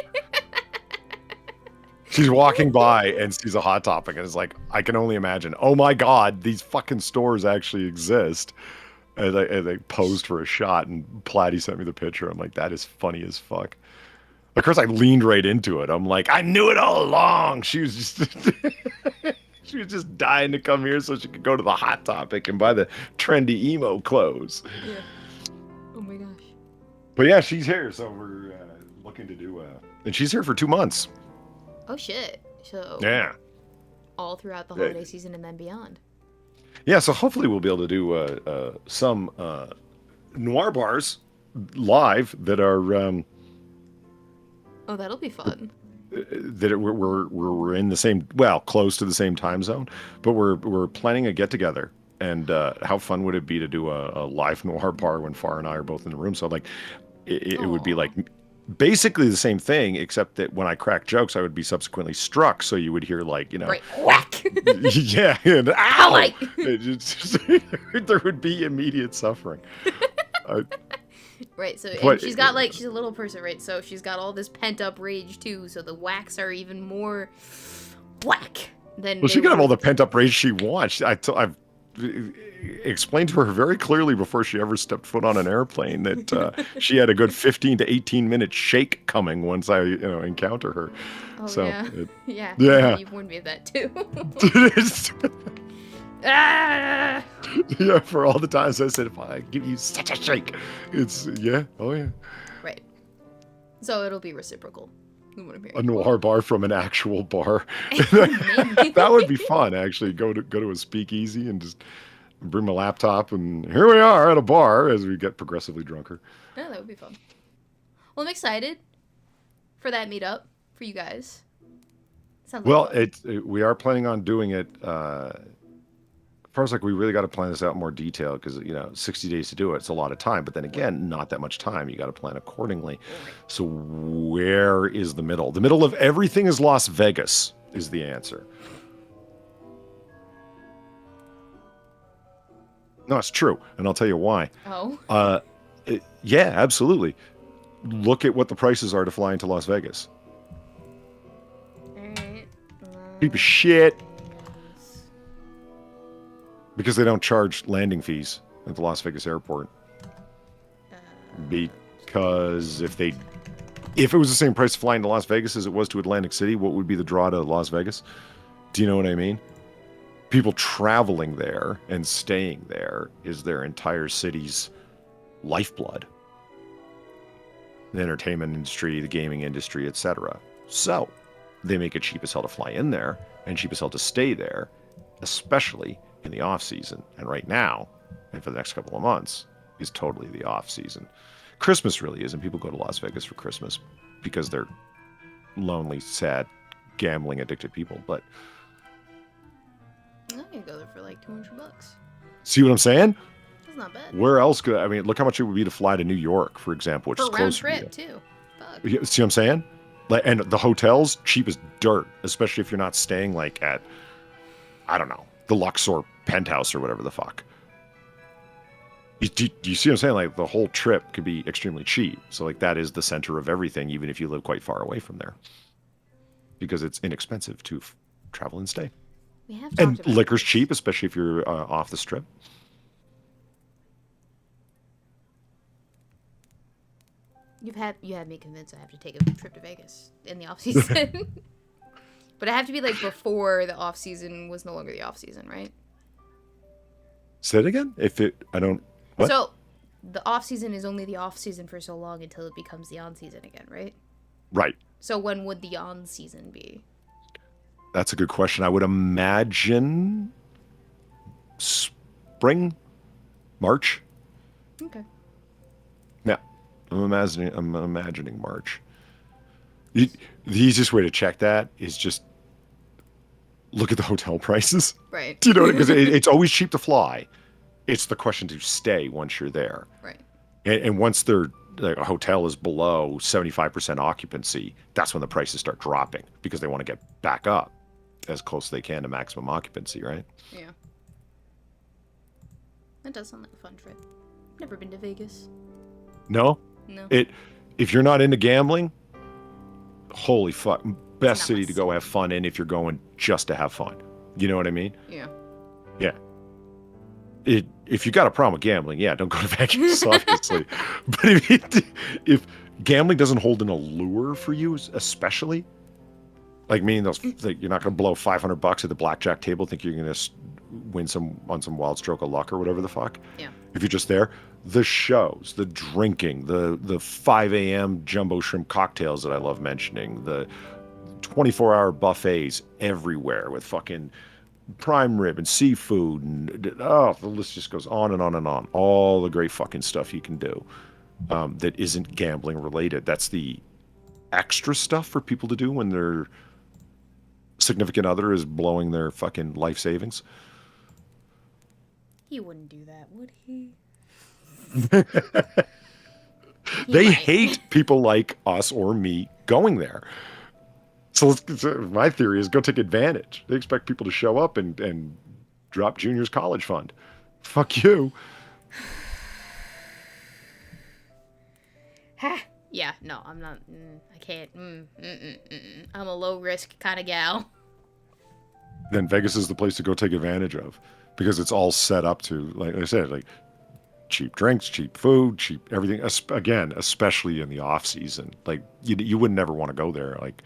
She's walking by and sees a Hot Topic and is like, I can only imagine. Oh my God, these fucking stores actually exist. And they posed for a shot, and Platy sent me the picture. I'm like, that is funny as fuck. Of course, I leaned right into it. I'm like, I knew it all along. She was just, she was just dying to come here so she could go to the Hot Topic and buy the trendy emo clothes. Yeah. Oh my gosh. But yeah, she's here, so we're looking to do. And she's here for 2 months. Oh shit. So Yeah. all throughout the holiday season and then beyond. Yeah, so hopefully we'll be able to do some noir bars live that are Oh, that'll be fun. we're in the same, well, close to the same time zone, but we're planning a get together. And how fun would it be to do a live noir bar when Far and I are both in the room? So like, it would be like basically the same thing, except that when I crack jokes, I would be subsequently struck. So you would hear like, Right. Whack. yeah, and ow! Like. There would be immediate suffering. Right, so and But- she's got like she's a little person, right? So she's got all this pent up rage too. So the whacks are even more whack than. Well, she they can have all were. the pent up rage she wants. I've explained to her very clearly before she ever stepped foot on an airplane that she had a good 15 to 18-minute shake coming once I encounter her. Oh so yeah, it- yeah. Yeah. You've warned me of that too. It's- Ah! yeah, for all the times I said, if I give you such a shake, it's oh yeah. Right. So it'll be reciprocal. A noir bar from an actual bar. Maybe. That would be fun, actually. Go to a speakeasy and just bring my laptop, and here we are at a bar as we get progressively drunker. Yeah, that would be fun. Well, I'm excited for that meetup for you guys. Sounds Well, like fun. we are planning on doing it. First, like we really got to plan this out in more detail because 60 days to do it. It's a lot of time, but then again, not that much time. You got to plan accordingly. So where is the middle? The middle of everything is Las Vegas is the answer. No, it's true, and I'll tell you why. Oh. Yeah, absolutely. Look at what the prices are to fly into Las Vegas. Alright. Cheap as shit. Because they don't charge landing fees at the Las Vegas airport. Because if it was the same price flying to Las Vegas as it was to Atlantic City, what would be the draw to Las Vegas? Do you know what I mean? People traveling there and staying there is their entire city's lifeblood. The entertainment industry, the gaming industry, etc. So they make it cheap as hell to fly in there and cheap as hell to stay there, especially in the off season. And right now, and for the next couple of months, is totally the off season. Christmas really isn't. People go to Las Vegas for Christmas because they're lonely, sad, gambling addicted people. But I can go there for like $200. see what I'm saying? That's not bad. Where else could I mean? Look how much it would be to fly to New York, for example, which For is a round closer to you. trip too. Fuck. Yeah, see what I'm saying? Like, and the hotels cheap as dirt, especially if you're not staying like at, I don't know, the Luxor penthouse or whatever the fuck. Do you see what I'm saying? Like the whole trip could be extremely cheap. So like that is the center of everything, even if you live quite far away from there, because it's inexpensive to travel and stay. We have talked And about liquor's this. cheap, especially if you're off the strip. You had me convinced I have to take a trip to Vegas in the off season. But it have to be like before the off season was no longer the off season, right? Say it again. What? So the off season is only the off season for so long until it becomes the on season again, right? Right. So when would the on season be? That's a good question. I would imagine spring, March. Okay. Yeah, I'm imagining March. The easiest way to check that is just look at the hotel prices. Right. Do you know? Because it's always cheap to fly. It's the question to stay once you're there. Right. And once a hotel is below 75% occupancy, that's when the prices start dropping because they want to get back up as close as they can to maximum occupancy, right? Yeah. That does sound like a fun trip. Never been to Vegas. No? No. If you're not into gambling, holy fuck. Best Nice. city to go have fun in if you're going just to have fun. You know what I mean? Yeah. Yeah. If you got a problem with gambling, yeah, don't go to Vegas, obviously. But if gambling doesn't hold an allure for you, especially, like meaning you're not going to blow $500 at the blackjack table, think you're going to win on some wild stroke of luck or whatever the fuck. Yeah. If you're just there, the shows, the drinking, the 5 a.m. jumbo shrimp cocktails that I love mentioning, the 24-hour buffets everywhere with fucking prime rib and seafood and the list just goes on and on and on. All the great fucking stuff you can do that isn't gambling related. That's the extra stuff for people to do when their significant other is blowing their fucking life savings. He wouldn't do that, would he? They might. hate people like us or me going there. So my theory is go take advantage. They expect people to show up and drop Junior's college fund. Fuck you. Yeah, no, I'm not. I can't. I'm a low risk kind of gal. Then Vegas is the place to go take advantage of because it's all set up to, like I said, like cheap drinks, cheap food, cheap everything. Again, especially in the off season, like you would never want to go there. Like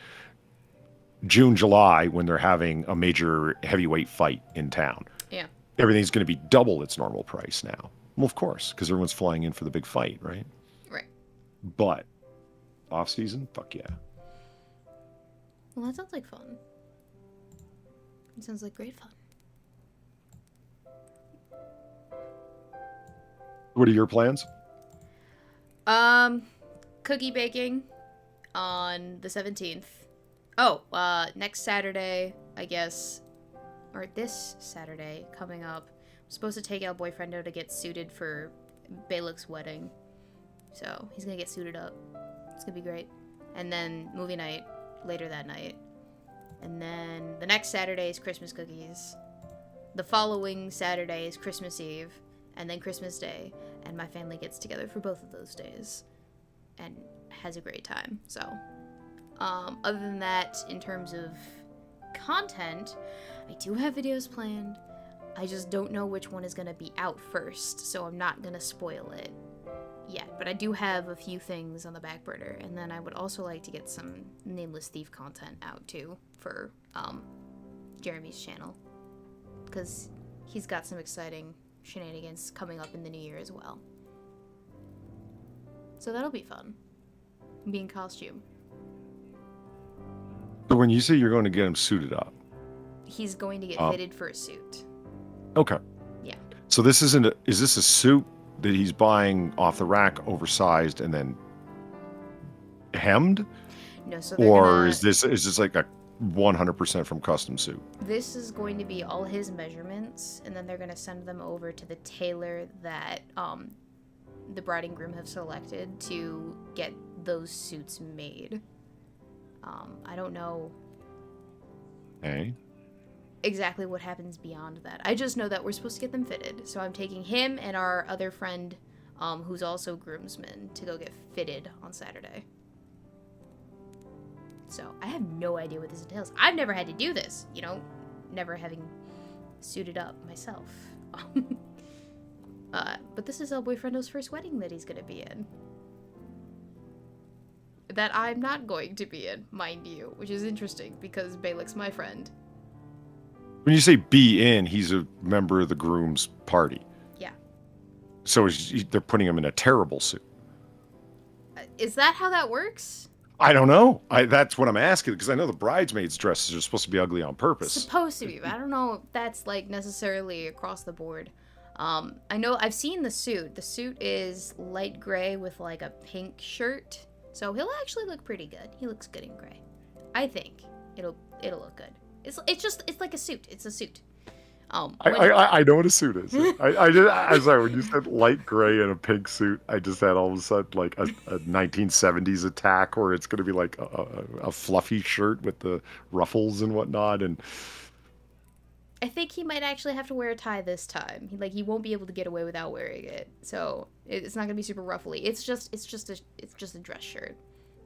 June, July, when they're having a major heavyweight fight in town. Yeah. Everything's going to be double its normal price now. Well, of course, because everyone's flying in for the big fight, right? Right. But off season, fuck yeah. Well, that sounds like fun. It sounds like great fun. What are your plans? Cookie baking on the 17th. Oh, next Saturday, I guess, or this Saturday coming up, I'm supposed to take El Boyfriendo to get suited for Balak's wedding. So he's gonna get suited up. It's gonna be great. And then movie night later that night. And then the next Saturday is Christmas cookies. The following Saturday is Christmas Eve, and then Christmas Day. And my family gets together for both of those days and has a great time. So, other than that, in terms of content, I do have videos planned. I just don't know which one is going to be out first, so I'm not going to spoil it yet. But I do have a few things on the back burner, and then I would also like to get some Nameless Thief content out too for Jeremy's channel, because he's got some exciting shenanigans coming up in the new year as well. So that'll be fun. Be in costume. So when you say you're going to get him suited up, He's going to get fitted for a suit. okay. Yeah. So this isn't. Is this a suit that he's buying off the rack, oversized, and then hemmed, No, so or is this like a 100% from custom suit? This is going to be all his measurements, and then they're going to send them over to the tailor that the bride and groom have selected to get those suits made. I don't know Hey. exactly what happens beyond that. I just know that we're supposed to get them fitted. So I'm taking him and our other friend, who's also groomsman, to go get fitted on Saturday. So I have no idea what this entails. I've never had to do this, never having suited up myself. But this is El Boyfriendo's first wedding that he's going to be in. That I'm not going to be in, mind you, which is interesting because Balak's my friend. When you say be in, he's a member of the groom's party. Yeah. So they're putting him in a terrible suit. Is that how that works? I don't know. That's what I'm asking, because I know the bridesmaids' dresses are supposed to be ugly on purpose. Supposed to be, but I don't know if that's like necessarily across the board. I know I've seen the suit. The suit is light gray with like a pink shirt, so he'll actually look pretty good. He looks good in gray. I think it'll look good. It's like a suit. It's a suit. I know what a suit is. I'm sorry, when you said light gray and a pink suit, I just had all of a sudden like a 1970s attack where it's going to be like a fluffy shirt with the ruffles and whatnot. And I think he might actually have to wear a tie this time. He won't be able to get away without wearing it. So it's not gonna be super ruffly. It's just a dress shirt,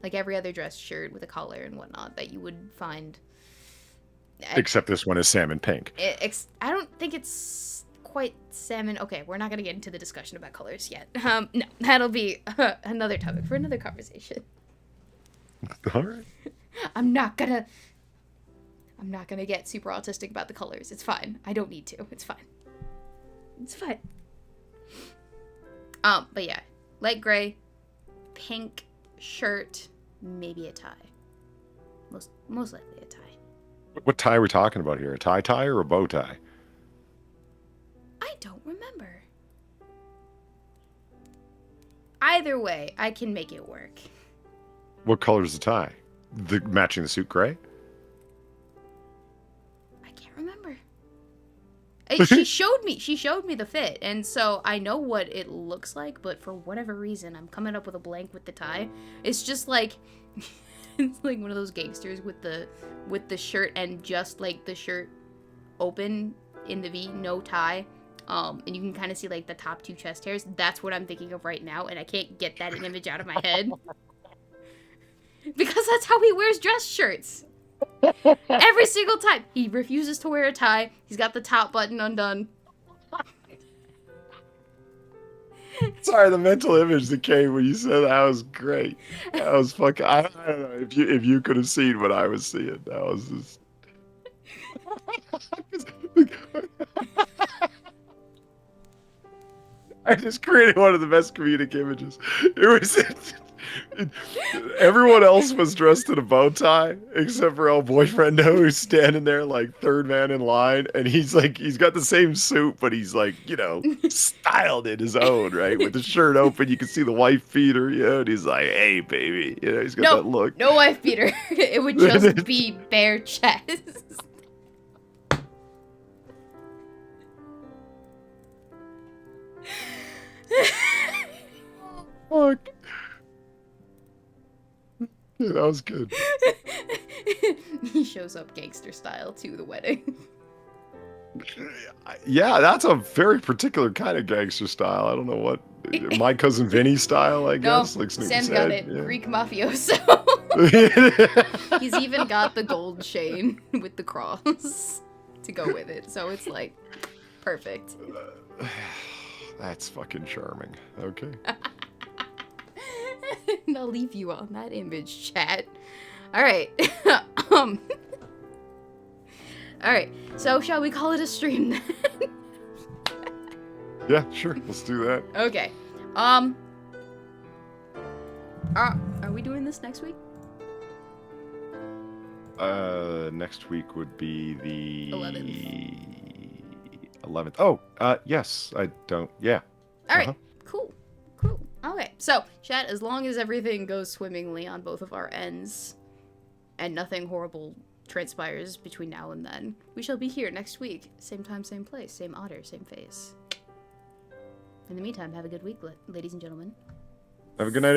like every other dress shirt with a collar and whatnot that you would find. Except this one is salmon pink. I don't think it's quite salmon. Okay, we're not gonna get into the discussion about colors yet. No, that'll be another topic for another conversation. All right. I'm not gonna get super autistic about the colors. It's fine. I don't need to. It's fine. It's fine. But yeah, light gray, pink shirt, maybe a tie. Most likely a tie. What tie are we talking about here? A tie or a bow tie? I don't remember. Either way, I can make it work. What color is the tie? Matching the suit gray? I can't remember. She showed me the fit, and so I know what it looks like, but for whatever reason, I'm coming up with a blank with the tie. It's just like, it's like one of those gangsters with the shirt and just like the shirt open in the V, no tie. And you can kind of see like the top 2 chest hairs. That's what I'm thinking of right now, and I can't get that image out of my head. Because that's how he wears dress shirts. Every single time. He refuses to wear a tie. He's got the top button undone. Sorry, the mental image that came when you said that was great. That was fucking. I don't know if you could have seen what I was seeing. That was just. I just created one of the best comedic images. It was. Everyone else was dressed in a bow tie except for our boyfriend who's standing there like third man in line, and he's got the same suit, but he's like, styled in his own, right? With the shirt open, you can see the wife beater, and he's like, hey baby, he's got that look. No wife beater. It would just be bare chest. Fuck. Yeah, that was good. He shows up gangster style to the wedding. Yeah, that's a very particular kind of gangster style. I don't know what my cousin Vinny style, I guess. No, like Snoop Sam's said. got it. Yeah. Greek mafioso. He's even got the gold chain with the cross to go with it. So it's like perfect. That's fucking charming. Okay. And I'll leave you on that image, chat. All right. All right. So shall we call it a stream then? Yeah, sure. Let's do that. Okay. Are we doing this next week? Next week would be the 11th. Oh, yes. I don't. Yeah. All right. Cool. Okay. So, chat, as long as everything goes swimmingly on both of our ends and nothing horrible transpires between now and then, we shall be here next week. Same time, same place, same otter, same face. In the meantime, have a good week, ladies and gentlemen. Have a good night.